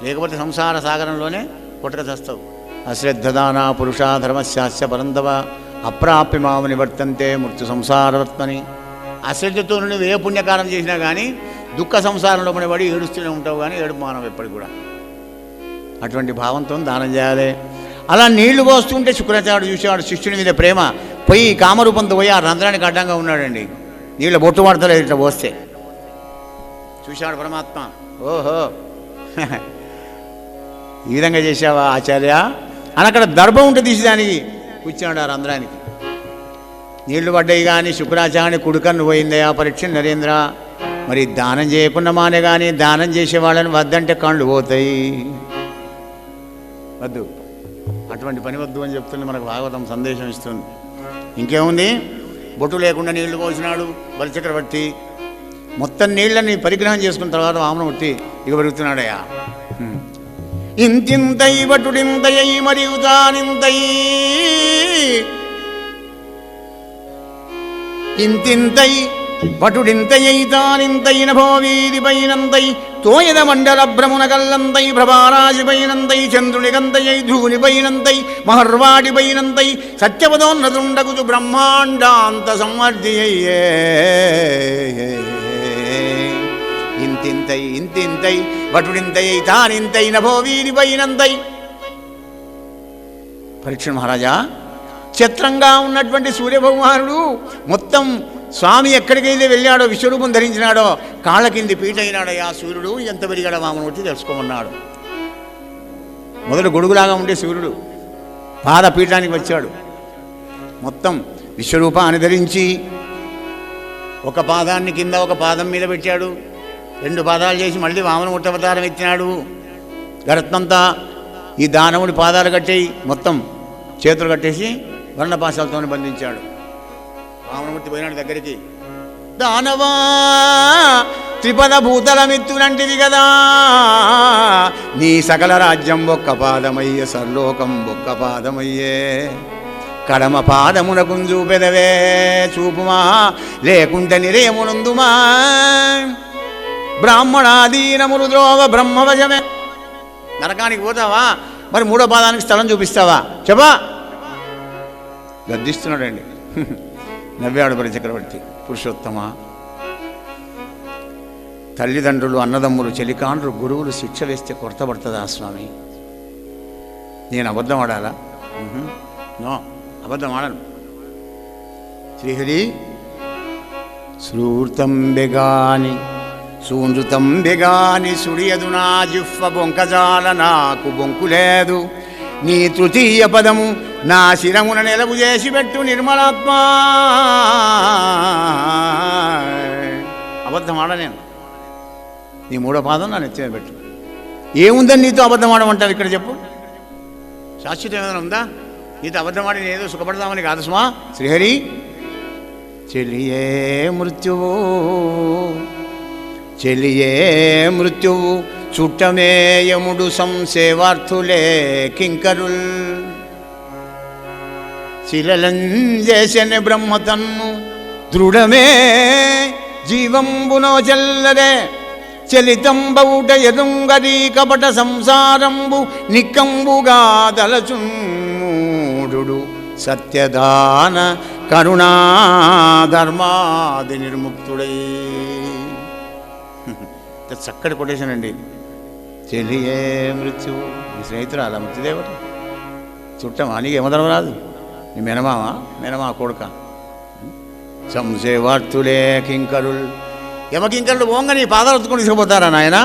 లేకపోతే సంసార సాగరంలోనే కొట్టక చేస్తావు. అశ్రద్ధదానా పురుషా ధర్మశాస్య పరంతవ అప్రాప్య మాము నివర్తంతే మృత్యు సంసారవత్మని. అశ్రద్ధతో నువ్వు ఏ పుణ్యకారం చేసినా కానీ దుఃఖ సంసారంలో పడి ఏడుస్తూనే ఉంటావు, కానీ ఏడుపు మానవు ఎప్పటికి కూడా. అటువంటి భావంతో దానం చేయాలి. అలా నీళ్లు పోస్తుంటే శుక్రాచార్యుడు చూసేవాడు శిష్యుని మీద ప్రేమ, పోయి కామరూపంతో పోయి ఆ రంధ్రానికి అడ్డంగా ఉన్నాడండి. నీళ్ళ బొట్టు పడతలేదు ఇట్లా పోస్తే. చూశాడు పరమాత్మ, ఓహో ఈ విధంగా చేసావా ఆచార్య అని అక్కడ దర్భం ఉంటే తీసేదానికి కూర్చున్నాడు ఆ రంధ్రానికి. నీళ్లు పడ్డాయి కానీ శుక్రాచార్యుని కుడికన్ను పోయిందయా పరీక్ష నరేంద్ర. మరి దానం చేయకుండా మానే కానీ దానం చేసేవాళ్ళని వద్దంటే కళ్ళు పోతాయి, వద్దు, అటువంటి పని వద్దు అని చెప్తుంది మనకు భాగవతం సందేశం ఇస్తుంది. ఇంకేముంది, బొట్టు లేకుండా నీళ్లు పోసినాడు బలిచక్రవర్తి. మొత్తం నీళ్ళని పరిగ్రహం చేసుకున్న తర్వాత వామనమూర్తి ఇక పెరుగుతున్నాడయ్యా. ఇంతింతై బటుడింతై మరియు తానింతై, ఇంతింతై పటుడింతై తానింతై నభోవీదిపైనంతై తోయద మండల భ్రమునగల్లంతై ప్రభారాశిపైనంతై చంద్రునిగంతై ధ్రువునిపైనంతై మహర్వాడిపైనంతై సత్యపదోన్నతుండగుచు బ్రహ్మాండాంత సంవర్ధియ్యే. ఇంతింతై ఇంతింతై వటుడింతై తానింతై నభోవీదిపైనంతై. పరీక్ష మహారాజా, చిత్రంగా ఉన్నటువంటి సూర్యభగవానుడు మొత్తం స్వామి ఎక్కడికైతే వెళ్ళాడో విశ్వరూపం ధరించినాడో కాళ్ళ కింది పీట అయినాడయ్యా సూర్యుడు. ఎంత పెరిగాడో వామనమూర్తి తెలుసుకోమన్నాడు. మొదలు గొడుగులాగా ఉండే సూర్యుడు పాదపీఠానికి వచ్చాడు. మొత్తం విశ్వరూపాన్ని ధరించి ఒక పాదాన్ని కింద ఒక పాదం మీద పెట్టాడు. 2 పాదాలు చేసి మళ్ళీ వామనమూర్తి అవతారం ఎత్తినాడు. గరత్నంతా ఈ దానవుడి పాదాలు కట్టేయి, మొత్తం చేతులు కట్టేసి వర్ణపాశాలతో బంధించాడు. వామనమూర్తి పోయినాడు దగ్గరికి. దానవా త్రిపద భూతలమిత్తునంటిది కదా, నీ సకల రాజ్యం ఒక్క పాదమయ్యే, సర్లోకం ఒక్క పాదమయ్యే. కడమ పాదమునకు చూపెదవే చూపుమా, లేకుంటే నిరేమునందుమా. బ్రాహ్మణాదీనములు ద్రోవ బ్రహ్మవశమే. నరకానికి పోతావా, మరి 3వ పాదానికి స్థలం చూపిస్తావా చెప్పా. గద్దిస్తున్నాడండి. నవ్వాడు బలిచక్రవర్తి. పురుషోత్తమ, తల్లిదండ్రులు అన్నదమ్ములు చెలికాండ్రు గురువులు శిక్ష వేస్తే కొరతపడుతుందా స్వామి? నేను అబద్ధం ఆడాలా? నో, అబద్ధం ఆడను. శ్రీహరి శ్రూతం బెగాని సూనృతం బెగాని సుడియదు నా జిహ్వ బొంకజాల, నాకు బొంకు లేదు. నీ తృతీయ పదము నా శిరమున నెలవు చేసి పెట్టు నిర్మలాత్మ. అబద్ధం ఆడ నేను. నీ 3వ పాదం నా నెత్తిన పెట్టు. ఏముందని నీతో అబద్ధం ఆడమంటారు ఇక్కడ చెప్పు? శాశ్వతం ఏమైనా ఉందా? నీతో అబద్ధం ఆడి నేనేదో సుఖపడదామని కాదు సుమా. శ్రీహరి చెలియే మృత్యువు, చెలియే మృత్యువు చుట్టమేయముడు సంసేవార్థులే కింకరుల్. శిలలంజేసెన బ్రహ్మతన్ను దృఢమే జీవంబునో చెల్లదే. చలితంబౌట ఎదుంగరీ కపట సంసారంబు నిక్కంబుగా దలచుడు. సత్యదాన కరుణా ధర్మాది నిర్ముక్తుడై. చక్కటి కొటేషన్ అండి. చెలియే మృత్యువు. నీ స్నేహితురాలా మృత్యుదేవత? చుట్టమా? నీకు ఏమదనం రాదు? నీ మేనమా కొడుక? సంసేవార్థులే కింకరుల్. యమకింకరులు పోంగా నీ పాదాలు ఎత్తుకొని తీసుకుపోతారా నాయన?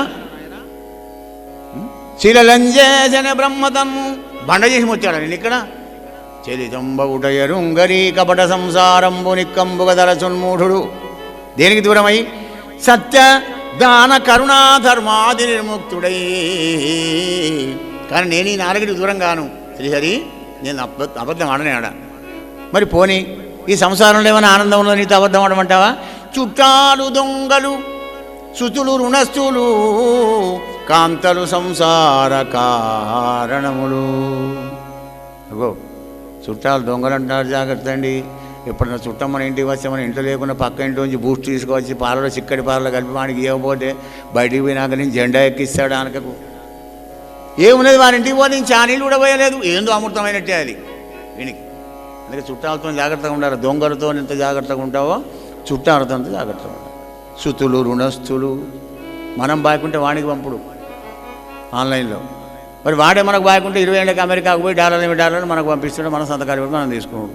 శిలలంజేసన బ్రహ్మతన్ను బండ చేసి వచ్చాడా నేను ఇక్కడ? చెలితంబవుట ఎరుంగరీ కపట సంసారంబు నిక్కంబుగ దలచున్మూఢుడు. దేనికి దూరమై? సత్య దాన కరుణా ధర్మాది నిర్ముక్తుడై. కానీ నేను ఈ 4కి దూరం గాను శ్రీహరి. నేను అబద్ధం ఆడనేడా? మరి పోనీ ఈ సంసారంలో ఏమైనా ఆనందం ఉన్నదో నీతో అబద్ధం ఆడమంటావా? చుట్టాలు దొంగలు సుతులు రుణస్థులు కాంతలు సంసార కారణములు. అగో చుట్టాలు దొంగలు అంటారు, జాగ్రత్త అండి. ఎప్పుడన్నా చుట్టం మన ఇంటికి వచ్చి మన ఇంట్లో లేకుండా పక్క ఇంటి నుంచి బూస్ట్ తీసుకొచ్చి పాలలో చిక్కడి పాలలో కలిపి వానికి ఇవ్వకపోతే బయటికి పోయినాక నేను జెండా ఎక్కిస్తాడు ఆనకకు. ఏమున్నది వారి ఇంటికి పోతే నేను చానీళ్ళు కూడా పోయలేదు. ఏందో అమృతమైనట్టే అది వీనికి. అందుకే చుట్టాలతో జాగ్రత్తగా ఉండాలి. దొంగలతో ఎంత జాగ్రత్తగా ఉంటావో చుట్టాలతో జాగ్రత్త. సుతులు రుణస్థులు మనం బాయకుంటే వాడికి పంపుడు ఆన్లైన్లో. మరి వాడే మనకు బాయకుంటే 20 ఏళ్ళకి అమెరికాకు పోయి $100 మనకు పంపిస్తుంటే మనం సంతకాలు పెట్టి మనం తీసుకున్నాడు.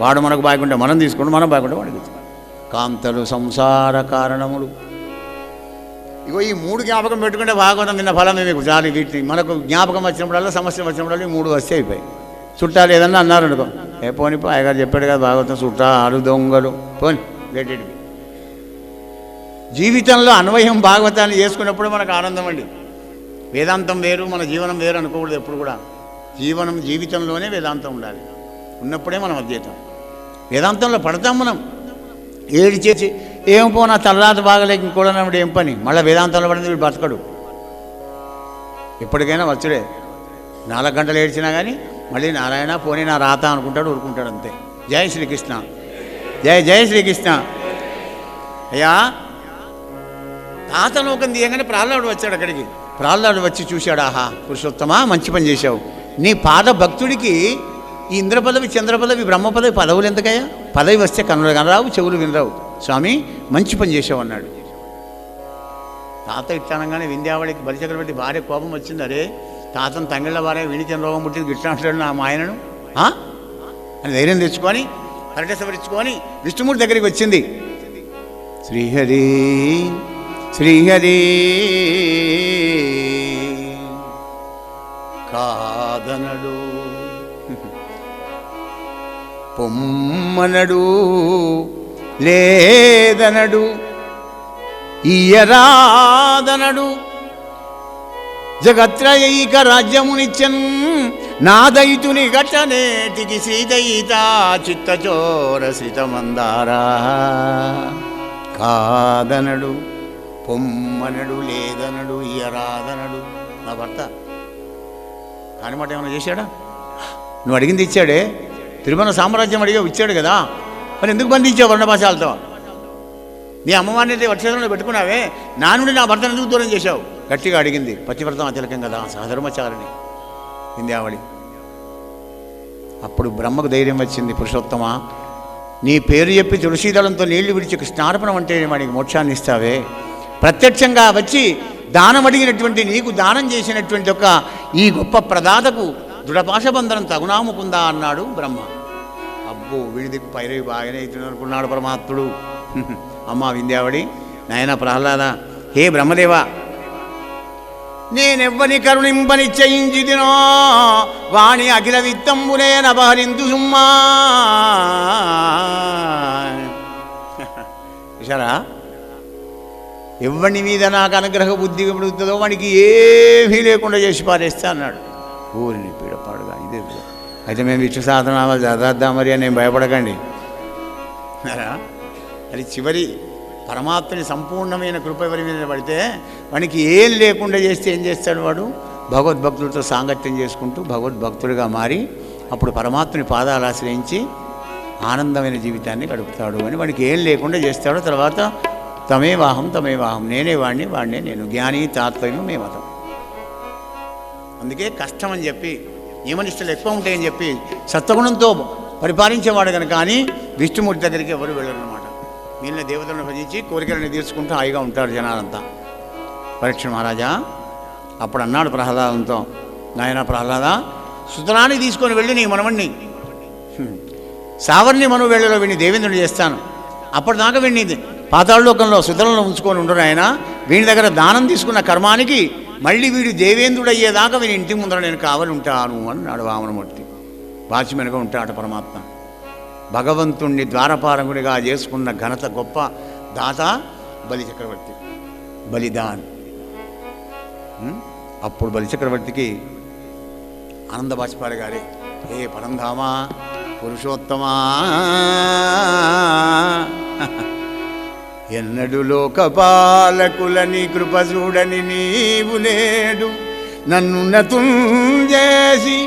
వాడు మనకు బాయకుంటే మనం తీసుకుంటాం, మనం బాయకుంటే వాడికి ఇస్తాం. కాంతలు సంసార కారణములు. ఇగో ఈ 3 జ్ఞాపకం పెట్టుకుంటే భాగవతం నిన్న ఫలమే మీకు చాలు. వీటిని మనకు జ్ఞాపకం వచ్చినప్పుడల్లా, సమస్య వచ్చినప్పుడల్లా ఈ 3 వస్తే అయిపోయి. చుట్టాలు ఏదన్నా అన్నారు అనుకో, పోనీ అయ్యగారు చెప్పాడు కదా భాగవతం, చుట్టాలు దొంగలు పోని లెట్. జీవితంలో అన్వయం భాగవతాన్ని చేసుకున్నప్పుడు మనకు ఆనందం అండి. వేదాంతం వేరు, మన జీవనం వేరు అనుకోకూడదు ఎప్పుడు కూడా. జీవితంలోనే వేదాంతం ఉండాలి. ఉన్నప్పుడే మనం అద్వైతం. వేదాంతంలో పడతాం మనం. ఏడు చేసి ఏం పోనా తలరాత బాగలేక ఇంకోడన్నప్పుడు ఏం పని, మళ్ళీ వేదాంతంలో పడింది వీడు బతకడు. ఎప్పటికైనా వచ్చుడే 4 గంటలు ఏడ్చినా కానీ మళ్ళీ నారాయణ పోనీ నా రాత అనుకుంటాడు, ఊరుకుంటాడు అంతే. జై శ్రీకృష్ణ, జై జై శ్రీకృష్ణ. అయ్యా తాతలోకం తీయగానే ప్రహ్లాడు వచ్చాడు అక్కడికి. ప్రహ్లాడు వచ్చి చూశాడు, ఆహా పురుషోత్తమా మంచి పని చేశావు. నీ పాద భక్తుడికి ఈ ఇంద్ర పదవి, చంద్ర పదవి, బ్రహ్మ పదవి, పదవులు ఎందుకయ్యా? పదవి వస్తే కన్నులు కనరావు, చెవులు వినరావు. స్వామి మంచి పని చేసావు అన్నాడు. తాత ఇట్లనగానే వింధ్యావళికి బలిచక్రవర్తి భార్య కోపం వచ్చింది. అరే తాతను తంగిళ్ళ భార్య వినిచని రోగం పుట్టింది గిట్లా అంటాడు నా మాయనను అని ధైర్యం తెచ్చుకొని కరెక్ట్ సవరించుకొని విష్ణుమూర్తి దగ్గరికి వచ్చింది. శ్రీహరి శ్రీహరి కాదనడు, పొమ్మనడు, లేదనడు, ఇయరాదనడు, జగత్రయైక రాజ్యమునిచ్చన్ నాదైతుని ఘటనేటికి శ్రీదయిత చిత్తచోర శ్రితమందారా. కాదనడు, పొమ్మనడు, లేదనడు, ఇయరాదనడు. నా భర్త కాని మాట ఏమైనా చేశాడా? నువ్వు అడిగింది ఇచ్చాడే. తిరుమల సామ్రాజ్యం అడిగా ఇచ్చాడు కదా, మరి ఎందుకు బంధించావు వర్ణభాషాలతో? నీ అమ్మవారిని వక్షేత్రంలో పెట్టుకున్నావే, నా నుండి నా భర్తను ఎందుకు దూరం చేశావు? గట్టిగా అడిగింది. పతివ్రతం అతిలకం కదా, సహధర్మచారిణి వింధ్యావళి. అప్పుడు బ్రహ్మకు ధైర్యం వచ్చింది. పురుషోత్తమ నీ పేరు చెప్పి తులసీదళంతో నీళ్లు విడిచి కృష్ణార్పణం అంటే వాడికి మోక్షాన్ని ఇస్తావే. ప్రత్యక్షంగా వచ్చి దానం అడిగినటువంటి నీకు దానం చేసినటువంటి ఒక ఈ గొప్ప ప్రదాతకు దృఢపాశబంధనం తగునాముకుందా అన్నాడు బ్రహ్మ. అబ్బో వీడిది పైరవి బాగానే అవుతుంది అనుకున్నాడు పరమాత్ముడు. అమ్మ వింధ్యావళి, నాయన ప్రహ్లాద, హే బ్రహ్మదేవా, నేనెవ్వని కరుణింపని చయించిదినో వాణి అఖిల విత్తంబునే నభరింతు సుమ్మా. చూసారా, ఎవరి మీద నాకు అనుగ్రహ బుద్ధి ఎప్పుడుతుందో వాడికి ఏమీ లేకుండా చేసి పారేస్తా అన్నాడు. ఊరిని పీడపాడుగా ఇదే. అయితే మేము విష్ణు సాధన చదివేద్దాం మరి అని నేను భయపడకండి. అది చివరి పరమాత్మని సంపూర్ణమైన కృప ఎవరి మీద పడితే వానికి ఏం లేకుండా చేస్తే ఏం చేస్తాడు వాడు? భగవద్భక్తులతో సాంగత్యం చేసుకుంటూ భగవద్భక్తుడిగా మారి అప్పుడు పరమాత్మని పాదాలు ఆశ్రయించి ఆనందమైన జీవితాన్ని గడుపుతాడు అని వాడికి ఏం లేకుండా చేస్తాడు. తర్వాత తమేవాహం తమేవాహం, నేనే వాడిని వాడినే నేను, జ్ఞాని తాత్పర్యం మే మతం. అందుకే కష్టం అని చెప్పి నియమనిష్టలు ఎక్కువ ఉంటాయని చెప్పి సత్వగుణంతో పరిపాలించేవాడు కనుక కానీ విష్ణుమూర్తి దగ్గరికి ఎవరు వెళ్ళరు అనమాట. వీళ్ళని దేవతలను భజించి కోరికలను తీర్చుకుంటూ హాయిగా ఉంటారు జనాలంతా. పరీక్ష మహారాజా అప్పుడు అన్నాడు ప్రహ్లాదంతో, నాయన ప్రహ్లాద, సుతరాన్ని తీసుకొని వెళ్ళి నీ మనవణ్ణి సావర్ణి మనోవేళలో వీడిని దేవేంద్రుడు చేస్తాను. అప్పటిదాకా వీడిని పాతాళలోకంలో సుతలంలో ఉంచుకొని ఉండరు ఆయన. వీడి దగ్గర దానం తీసుకున్న కర్మానికి మళ్ళీ వీడు దేవేంద్రుడు అయ్యేదాకా వీని ఇంటి ముందర నేను కావాలి ఉంటాను అన్నాడు వామనమూర్తి. వాచ్మెన్గా ఉంటాడు పరమాత్మ. భగవంతుణ్ణి ద్వారపారంగుడిగా చేసుకున్న ఘనత గొప్ప దాత బలిచక్రవర్తి, బలిదాన్. అప్పుడు బలిచక్రవర్తికి ఆనంద బాష్పాల గారే, హే పరంధామా పురుషోత్తమా, ఎన్నడు లోకపాలకులని కృప చూడని నీవు నేడు నన్ను నతుంజేసి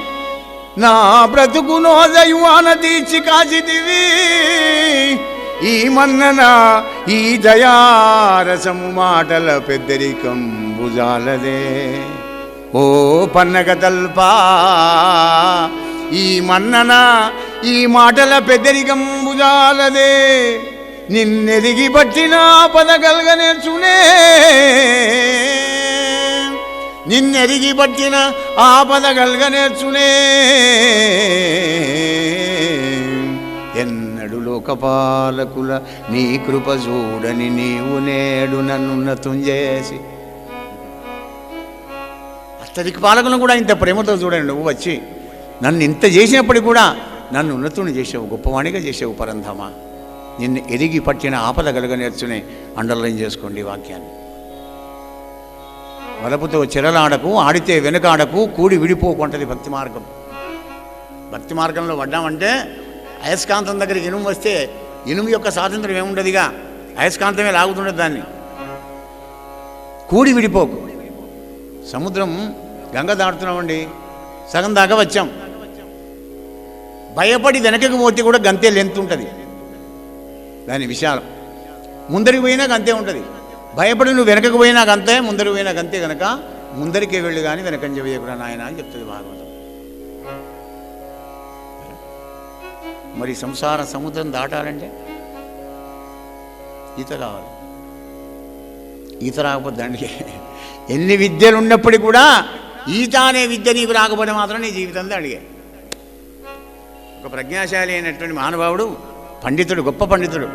నా బ్రతుకునో దైవాన తీర్చి కాచితివి. ఈ మన్నన ఈ దయారసము మాటల పెద్దరికం భుజాలదే. ఓ పన్నగ తల్పా, ఈ మన్నన ఈ మాటల పెద్దరికం భుజాలదే. నిన్నెదిగి పట్టిన పదగల్గ నేర్చునే నిన్నెరిగి పట్టిన ఆపదగల్గ నేర్చునే ఎన్నడు లోకపాలకుల నీ కృప చూడని నీవు నేడు నన్నున్నతం చేసి. అష్టదిక్ పాలకులను కూడా ఇంత ప్రేమతో చూడండి. నువ్వు వచ్చి నన్ను ఇంత చేసినప్పటికీ కూడా నన్ను ఉన్నతుని చేసావు, గొప్పవాణిగా చేసావు పరంధామ. నిన్ను ఎరిగి పట్టిన ఆపద కలుగ నేర్చునే. అండర్లైన్ చేసుకోండి ఈ వాక్యాన్ని. వలపుతో చెరలాడకు, ఆడితే వెనుకాడకు, కూడి విడిపోకుంటుంది భక్తి మార్గం. భక్తి మార్గంలో పడ్డామంటే అయస్కాంతం దగ్గరికి ఇనుము వస్తే ఇనుము యొక్క స్వాతంత్రం ఏముండదుగా, అయస్కాంతమే లాగుతుండదు దాన్ని. కూడి విడిపోకు. సముద్రం గంగ దాటుతున్నామండి, సగం దాకా వచ్చాం. భయపడి వెనకకు పోతే కూడా గంతే లెంత్ ఉంటుంది, దాని విశాలం. ముందరికి పోయినా గంతే ఉంటుంది. భయపడి నువ్వు వెనకకు పోయినా గంతే, ముందరికి పోయినా గంతే. కనుక ముందరికే వెళ్ళు కానీ వెనకంజ వేయకురా నాయన అని చెప్తుంది భాగవతం. మరి సంసార సముద్రం దాటాలంటే ఈత కావాలి. ఈత రాకపోతే దండికే. ఎన్ని విద్యలు ఉన్నప్పటికీ కూడా ఈత అనే విద్య నీకు రాకపోతే మాత్రం నీ జీవితంలో అడిగే. ఒక ప్రజ్ఞాశాలి అయినటువంటి మహానుభావుడు, పండితుడు, గొప్ప పండితుడు,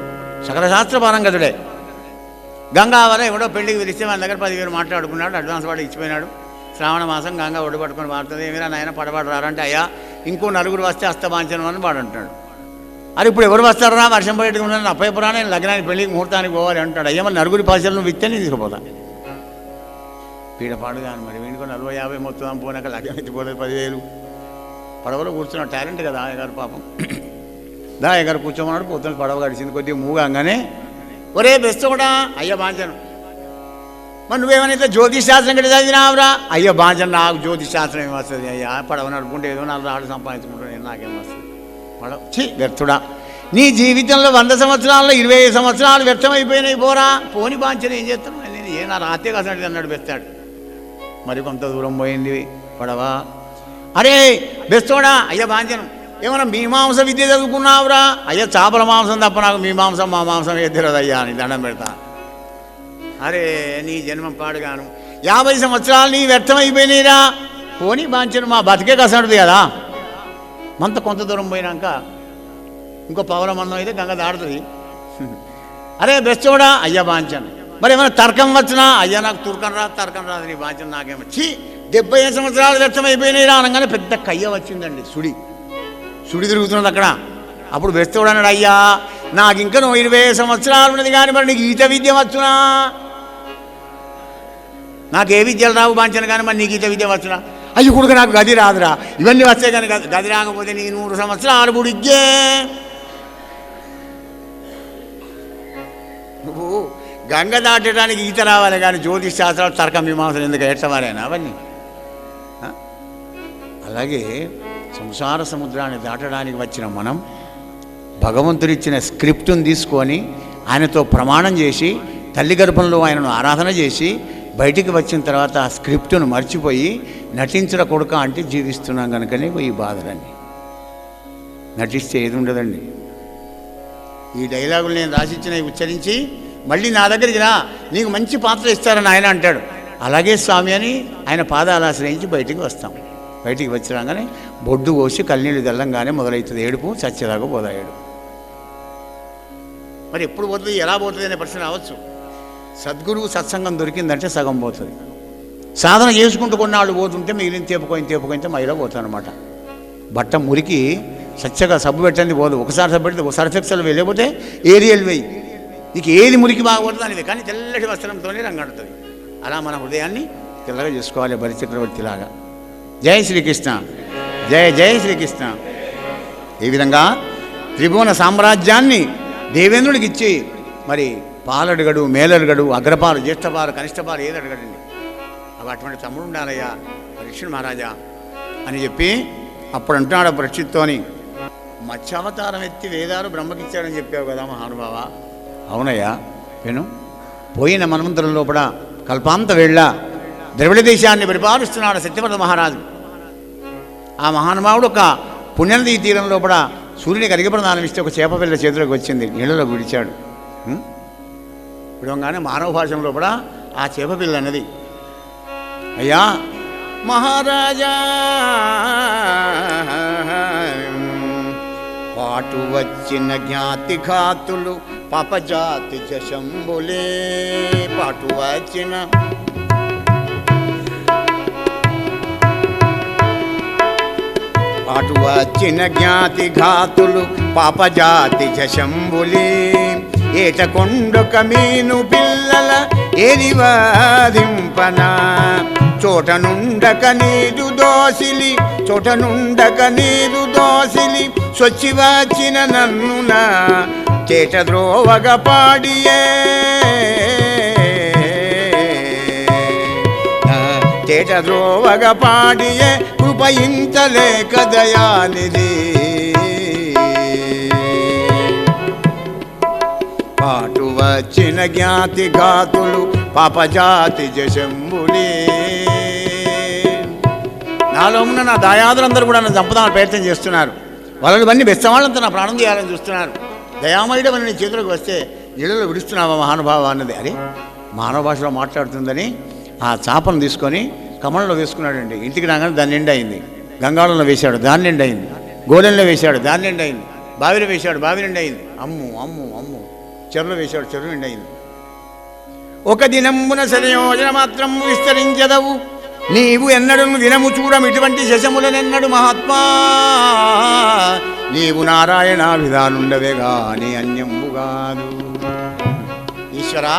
సకల శాస్త్ర పారంగతుడే. గంగావరం ఎవడో పెళ్లికి పిలిస్తే మన దగ్గర 10,000 మాట్లాడుకున్నాడు, అడ్వాన్స్ వాడు ఇచ్చిపోయినాడు. శ్రావణ మాసం గంగా ఒడ్డు పట్టుకొని వాడుతుంది. ఏమైనా నాయన పడబడి రారంటే, అయ్యా ఇంకో 4 వస్తే అస్తమాంచనం అని వాడు అంటాడు. అది ఇప్పుడు ఎవరు వస్తారా, వర్షం పడేట్టుకు ఉన్నాను, అప్పయ్యపురా నేను లగ్నానికి పెళ్లికి ముహూర్తానికి పోవాలి అంటాడు. అయ్యా మరి 4 భాషలు నువ్వు ఇస్తే నేను తీసుకుపోతా. పీడపాడు కానీ మరి వీడికో 40-50 మొత్తం పోనాక లగ్నం ఎత్తిపోలేదు. 10,000 పడవలో కూర్చున్నాడు. టాలెంట్ కదా అయ్యగారు పాపం. అయ్యగారు కూర్చోమన్నాడు. పోతుంది పడవ గడిచింది. కొద్దిగా మూగానే ఒరే బెస్ట్ కూడా అయ్యా బాంచను. మరి నువ్వేమైనా జ్యోతిష్ శాస్త్రం గడి చదివినావురా? అయ్యో బాంచను, నాకు జ్యోతిష్ శాస్త్రం ఏమి వస్తుంది అయ్యా, పడవ నడుపుకుంటే ఏదో 4 ఆడు సంపాదించుకుంటాను, నాకేం వస్తుంది పడవ. వ్యర్థుడా, నీ జీవితంలో 100 సంవత్సరాల్లో 25 సంవత్సరాలు వ్యర్థమైపోయినాయి. పోరా పోని బాంచను ఏం చేస్తాను నేను, ఏ నా రాతే కాసండి అన్నాడు బెస్తాడు. మరి కొంత దూరం పోయింది పడవ. అరే బెస్తోడా అయ్యా బాంచను, ఏమన్నా మీమాంస విద్య చదువుకున్నావురా? అయ్యా చేపల మాంసం తప్ప నాకు మీమాంసం మా మాంసం ఎద్దిరదయ్యా అని దండం పెడతా. అరే నీ జన్మం పాడుగాను, 50 సంవత్సరాలు నీ వ్యర్థమైపోయినాయిరా. పోనీ బాంచను, మా బతికే కసండుది కదా. కొంత దూరం పోయినాక ఇంకో పవల మందం అయితే గంగ దాడుతుంది. అరే బెస్తోడా అయ్యా బాంచను, మరి ఏమైనా తర్కం వచ్చినా? అయ్యా నాకు తుర్కం రాదు నీ బాంచను నాకేమో. 75 సంవత్సరాలు వ్యర్థమైపోయినాయిరా అనగానే పెద్ద కయ్య వచ్చిందండి. సుడి తిరుగుతున్నది అక్కడ. అప్పుడు బెస్తోడు అన్నాడు, అయ్యా నాకు ఇంకా 20 సంవత్సరాలు ఉన్నది కానీ మరి నీకు ఈత విద్య వచ్చునా? నాకు ఏ విద్యలు రావు బాంచను కానీ మరి నీకు ఈత విద్య వచ్చునా? అయ్యి కొడుకు నాకు గది రాదురా. ఇవన్నీ వస్తాయి కానీ గది రాకపోతే నీ 100 సంవత్సరాలు బుడిగ్గే. నువ్వు గంగ దాటడానికి ఈత రావాలి కానీ జ్యోతిష్ శాస్త్రాలు తర్కం మీమాంసలు ఎందుకు ఏడ్చవారేనా అవన్నీ? అలాగే సంసార సముద్రాన్ని దాటడానికి వచ్చిన మనం భగవంతుడిచ్చిన స్క్రిప్టును తీసుకొని ఆయనతో ప్రమాణం చేసి తల్లి గర్భంలో ఆయనను ఆరాధన చేసి బయటికి వచ్చిన తర్వాత ఆ స్క్రిప్టును మర్చిపోయి నటించిన కొడుక అంటే జీవిస్తున్నాం కనుకనే ఈ బాధలన్నీ. నటిస్తే ఏది ఉండదండి. ఈ డైలాగులు నేను రాసిచ్చినవి ఉచ్చరించి మళ్ళీ నా దగ్గరికి రా, నీకు మంచి పాత్ర ఇస్తారని ఆయన అంటాడు. అలాగే స్వామి అని ఆయన పాదాలు ఆశ్రయించి బయటికి వస్తాం. బయటికి వచ్చి రాగానే బొడ్డు కోసి కళ్ళనీళ్ళు తెల్లంగానే మొదలవుతుంది ఏడుపు, చచ్చేదాకా పోదా ఏడు. మరి ఎప్పుడు పోతుంది, ఎలా పోతుంది అనే ప్రశ్న రావచ్చు. సద్గురువు సత్సంగం దొరికిందంటే సగం పోతుంది. సాధన చేసుకుంటూ కొన్నాళ్ళు పోతుంటే మిగిలిన తేపుకొని మైలో పోతానమాట. బట్ట మురికి సచ్చగా సబ్బు పెట్టండి పోదు. ఒకసారి సబ్బు పెడితే ఒకసారి సెక్సలు వెళ్ళిపోతే ఏరియల్ వేయి, నీకు ఏది మురికి బాగపోతుంది అనేది. కానీ తెల్లటి వస్త్రంతోనే రంగడుతుంది. అలా మన హృదయాన్ని తెల్లగా చేసుకోవాలి బలిచక్రవర్తిలాగా. జై శ్రీకృష్ణ, జయ జయ శ్రీకృష్ణ. ఈ విధంగా త్రిభువన సామ్రాజ్యాన్ని దేవేంద్రుడికి ఇచ్చి మరి పాలడుగడు, మేలడుగడు, అగ్రపాలు, జ్యేష్ఠపాలు, కనిష్టపాలు ఏది అడగడండి. అవి అటువంటి తమ్ముడు ఉండాలయ్యా పరీక్షణ్ మహారాజా అని చెప్పి అప్పుడు అంటున్నాడు పరీక్షిత్తోని, మత్స్యావతారం ఎత్తి వేదాలు బ్రహ్మకిచ్చాడని చెప్పావు కదా మహానుభావ. అవునయ్యా నేను పోయిన మన్వంతరం లోపల కల్పాంత వేళ్ళ ద్రవిడ దేశాన్ని పరిపాలిస్తున్నాడు సత్యవ్రత మహారాజు. ఆ మహానుభావుడు ఒక పుణ్యనదీ తీరం లోపల సూర్యునికి అరిగి ప్రదానం ఇస్తే ఒక చేప పిల్ల చేతిలోకి వచ్చింది, నీళ్ళలో విడిచాడు. విడవంగానే మానవ భాషలో కూడా ఆ చేపపిల్ల అన్నది, అయ్యా మహారాజా పాటు వచ్చిన జ్ఞాతి ఘాతులు పాపజాతి శంభులే, పాటు వచ్చిన జ్ఞాతి ఘాతులు పాపజాతి శంభులే, ఏట కొండొక మీను పిల్లల ఎరివాదింపన, చోట నుండక నీరు దోసిలి సొచ్చి వచ్చిన నన్నున చేట ద్రోవగ పాడియే, కృపయించలేక దయానిధి, పాటు వచ్చిన జ్ఞాతి ఘాతులు పాపజాతి శంభులే. నాలో ఉన్న నా దయాదులందరూ కూడా నన్ను చంపుదామని ప్రయత్నం చేస్తున్నారు. వాళ్ళని బన్ని బెస్తవాళ్ళంతా నా ప్రాణం చేయాలని చూస్తున్నారు. దయామయుడమని నీ చేతులకు వస్తే ఇళ్ళలో విడుస్తున్నావా మహానుభావ అన్నది. అరే మానవ భాషలో మాట్లాడుతుందని ఆ చాపను తీసుకొని కమలంలో వేసుకున్నాడండి. ఇంటికి రాగానే దాని నిండా అయింది. గంగాళంలో వేశాడు, దాని నిండా అయింది. గోడెంలో వేశాడు, దాని నిండా అయింది. బావిలో వేశాడు, బావి నిండా అయింది. అమ్ము చెరువులో వేశాడు, చెరువు నిండా అయింది. ఒక దినంబున శరయోజన మాత్రం విస్తరించదవు, నీవు ఎన్నడు దినము చూడము ఇటువంటి శశములనెన్నడు మహాత్మా, నీవు నారాయణ విధానుండవే గాని అన్యంబుగాదు. ఈశ్వరా,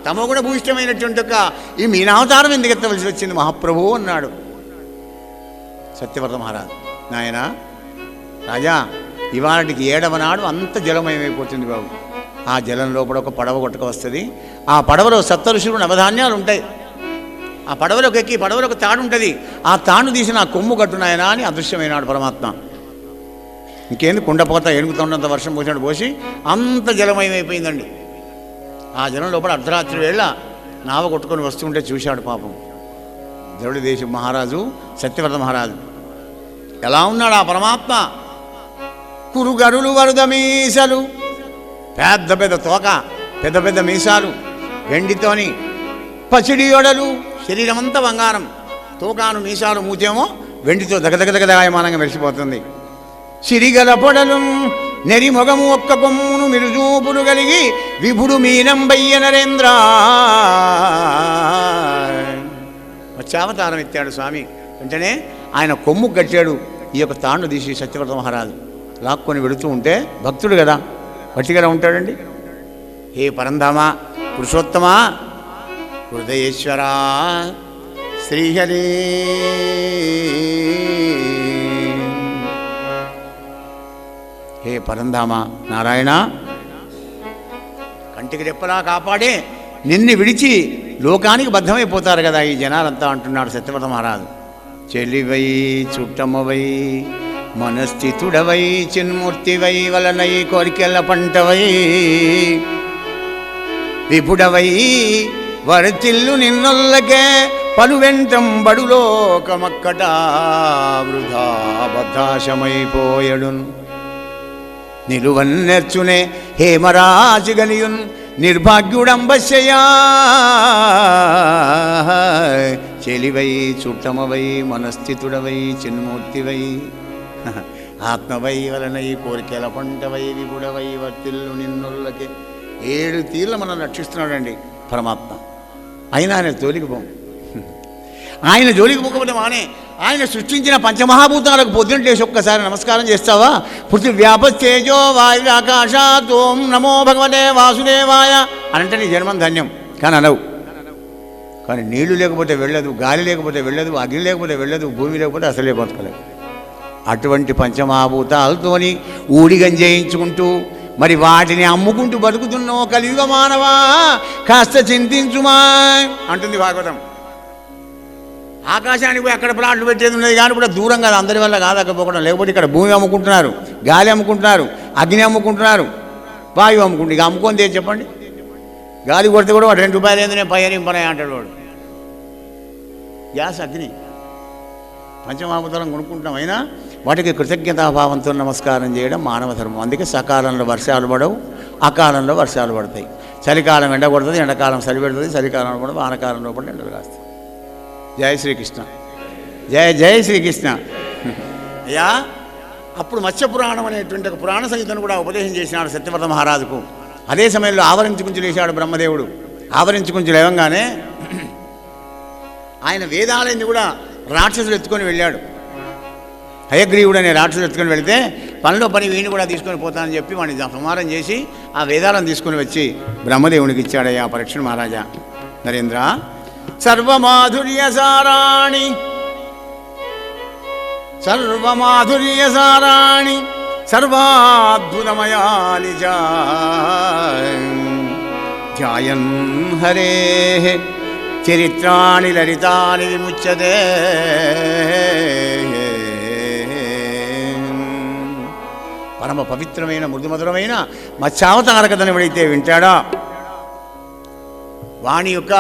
తమోగుణ భూయిష్టమైనటువంటి ఒక ఈ మీనావతారం ఎందుకు ఎత్తవలసి వచ్చింది మహాప్రభు అన్నాడు సత్యవ్రత మహారాజు. నాయన రాజా, ఇవాళకి 7వ నాడు అంత జలమయమైపోతుంది బాబు. ఆ జలం లోపల ఒక పడవ కొట్టుకు వస్తుంది. ఆ పడవలో సప్తఋషులు నవధాన్యాలు ఉంటాయి. ఆ పడవలోకి ఎక్కి పడవలోకి తాడు ఉంటుంది. ఆ తాడు తీసి నా కొమ్ము కట్టునాయనా అని అదృశ్యమైనాడు పరమాత్మ. ఇంకేంది కుండపోత ఎనుగుతున్నంత వర్షం పోసినట్టు పోసి అంత జలమయమైపోయిందండి. ఆ జలం లోపల అర్ధరాత్రి వేళ నావ కొట్టుకొని వస్తుంటే చూశాడు పాపం ద్రవిడ దేశం మహారాజు సత్యవ్రత మహారాజు. ఎలా ఉన్నాడు ఆ పరమాత్మ? కురుగరులు వరుద మీసలు, పెద్ద పెద్ద తోక, పెద్ద పెద్ద మీసాలు, వెండితోని పసిడి ఒడలు, శరీరం అంతా బంగారం, తోకాను మీసాలు మూతేమో వెండితో దగదగదగదాయమానంగా మెరిసిపోతుంది. సిరిగల పొడలు నెరి మొగము ఒక్క కొమ్మును మిరుజూపులు కలిగి విభుడు మీనంబయ్య నరేంద్ర. వచ్చావతారం ఎత్తాడు స్వామి. వెంటనే ఆయన కొమ్ము కట్టాడు. ఈ యొక్క తాండు తీసి సత్యవ్రత మహారాజు లాక్కొని వెళుతూ ఉంటే, భక్తుడు కదా పట్టిగా ఉంటాడండి. హే పరంధామా, పురుషోత్తమా, హృదయేశ్వరా, శ్రీహరి, హే పరంధామ నారాయణ, కంటికి రెప్పలా కాపాడే నిన్ను విడిచి లోకానికి బద్ధమైపోతారు కదా ఈ జనాలంతా అంటున్నాడు సత్యవ్రత మహారాజు. చెలివై చుట్టమవై మనస్థితుడవై చిన్మూర్తివై వలనై కోరికెళ్ళ పంటవై విపుడవై వరచిల్లు నిన్నొల్లకే పలువెంటం బడులోకమక్కట వృధా బద్ధాశమైపోయడున్ నిలువన్నెర్చునే హేమరాజుగనియున్ నిర్భాగ్యుడంబశయా. చెలివై చుట్టమవై మనస్థితుడవై చిన్మూర్తివై ఆత్మవై వలనై కోరికెల పంటవై విపుడవై వర్తిల్లు నిన్నొల్లకే. 7 తీర్ల మనం రక్షిస్తున్నాడండి పరమాత్మ. అయినా ఆయన జోలికి పోం. ఆయన జోలికి పోకపోతే మానే ఆయన సృష్టించిన పంచమహాభూతాలకు పొద్దుంటేసి ఒక్కసారి నమస్కారం చేస్తావా? పృథివ్యాపస్తేజో వాయురాకాశాత్ ఓం నమో భగవతే వాసుదేవాయ అనంటే నీ జన్మం ధన్యం. కానీ అనవు. కానీ నీళ్లు లేకపోతే వెళ్ళదు, గాలి లేకపోతే వెళ్ళదు, అగ్ని లేకపోతే వెళ్ళదు, భూమి లేకపోతే అసలే బతకలేదు. అటువంటి పంచమహాభూతాలతోని ఊడిగం చేయించుకుంటూ మరి వాటిని అమ్ముకుంటూ బతుకుతున్నో కలియుగ మానవా కాస్త చింతించుమా అంటుంది భాగవతం. ఆకాశానికి పోయి అక్కడ ప్లాట్లు పెట్టేది ఉన్నది కానీ కూడా దూరం కాదు, అందరి వల్ల కాదు అక్కపోవడం. లేకపోతే ఇక్కడ భూమి అమ్ముకుంటున్నారు, గాలి అమ్ముకుంటున్నారు, అగ్ని అమ్ముకుంటున్నారు, వాయువు అమ్ముకుంటు. ఇక అమ్ముకొని తెచ్చి చెప్పండి. గాలి కొడితే కూడా వాడు 2 రూపాయలు ఏంది నేను పయ్యనింపనే అంటాడు వాడు. గ్యాస్ అగ్ని పంచమహాభూతాలను కొనుక్కుంటాం. అయినా వాటికి కృతజ్ఞతాభావంతో నమస్కారం చేయడం మానవ ధర్మం. అందుకే సకాలంలో వర్షాలు పడవు, అకాలంలో వర్షాలు పడతాయి. చలికాలం ఎండ కొడుతుంది, ఎండాకాలం చలి పెడుతుంది, చలికాలంలో కూడా వానకాలంలో కూడా ఎండలు కాస్తాయి. జయ శ్రీకృష్ణ, జయ జయ శ్రీకృష్ణ. అయ్యా, అప్పుడు మత్స్యపురాణం అనేటువంటి ఒక పురాణ సంగీతాన్ని కూడా ఉపదేశం చేసినాడు సత్యవ్రత మహారాజుకు. అదే సమయంలో ఆవరించుకుంచు లేచాడు బ్రహ్మదేవుడు. ఆవరించుకుంచు లేవంగానే ఆయన వేదాలన్నీ కూడా రాక్షసులు ఎత్తుకొని వెళ్ళాడు. హయగ్రీవుడు అనే రాక్షసులు ఎత్తుకొని వెళితే పనిలో పని వీడిని కూడా తీసుకొని పోతానని చెప్పి వాడిని సంహారం చేసి ఆ వేదాలను తీసుకొని వచ్చి బ్రహ్మదేవునికి ఇచ్చాడయ్యా పరీక్ష మహారాజా. నరేంద్ర, సర్వమాధుర్యసారాణి సర్వమాధుర్యసారాణి సర్వాద్భుతమయాని ధ్యాయన్ హరే చరిత్రాణి లలితాని విముచ్యతే. పరమ పవిత్రమైన మృదుమధురమైన మత్స్యావతార కథను ఎవడైతే వింటాడో వాణి యొక్క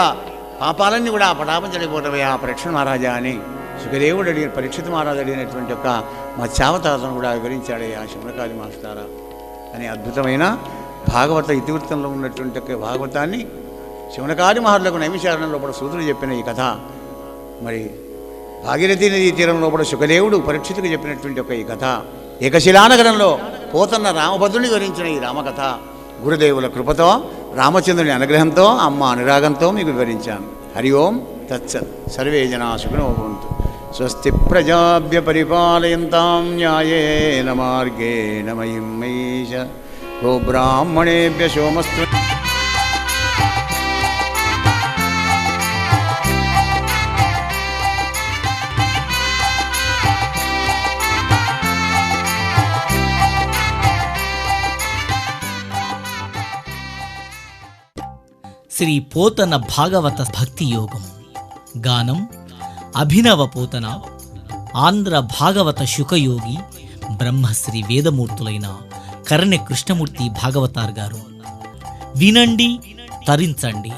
పాపాలన్నీ కూడా పటాపంచలేకపోతావయ్యా పరీక్ష మహారాజా అని సుఖదేవుడు అడిగిన పరీక్షిత్ మహారాజు అడిగినటువంటి యొక్క మత్స్యావతారం కూడా వివరించాడయ్యా శౌనకాది మాస్టారా అనే అద్భుతమైన భాగవత ఇతివృత్తంలో ఉన్నటువంటి యొక్క భాగవతాన్ని శౌనకాది మహర్లకు నైమిషారణంలో కూడా సూతుడు చెప్పిన ఈ కథ, మరి భాగీరథీ నదీ తీరంలో కూడా సుఖదేవుడు పరీక్షితుకు చెప్పినటువంటి యొక్క ఈ కథ, ఏకశిలానగరంలో పోతన్న రామభద్రుని వివరించిన ఈ రామకథ గురుదేవుల కృపతో రామచంద్రుని అనుగ్రహంతో అమ్మ అనురాగంతో మీకు వివరించాను. హరి ఓం తత్సత్. సర్వే జనా సుఖినో భవంతు. స్వస్తి ప్రజాభ్య పరిపాలయంతాం న్యాయేన మార్గేణ మహిం మహీష. గో బ్రాహ్మణేభ్య సోమస్తు. శ్రీ పోతన భాగవత భక్తి యోగం. గానం అభినవ పోతన. ఆంధ్ర భాగవత శుకయోగి బ్రహ్మశ్రీ వేదమూర్తులైన కరణ్య కృష్ణమూర్తి భాగవతార్ గారు. వినండి, తరించండి.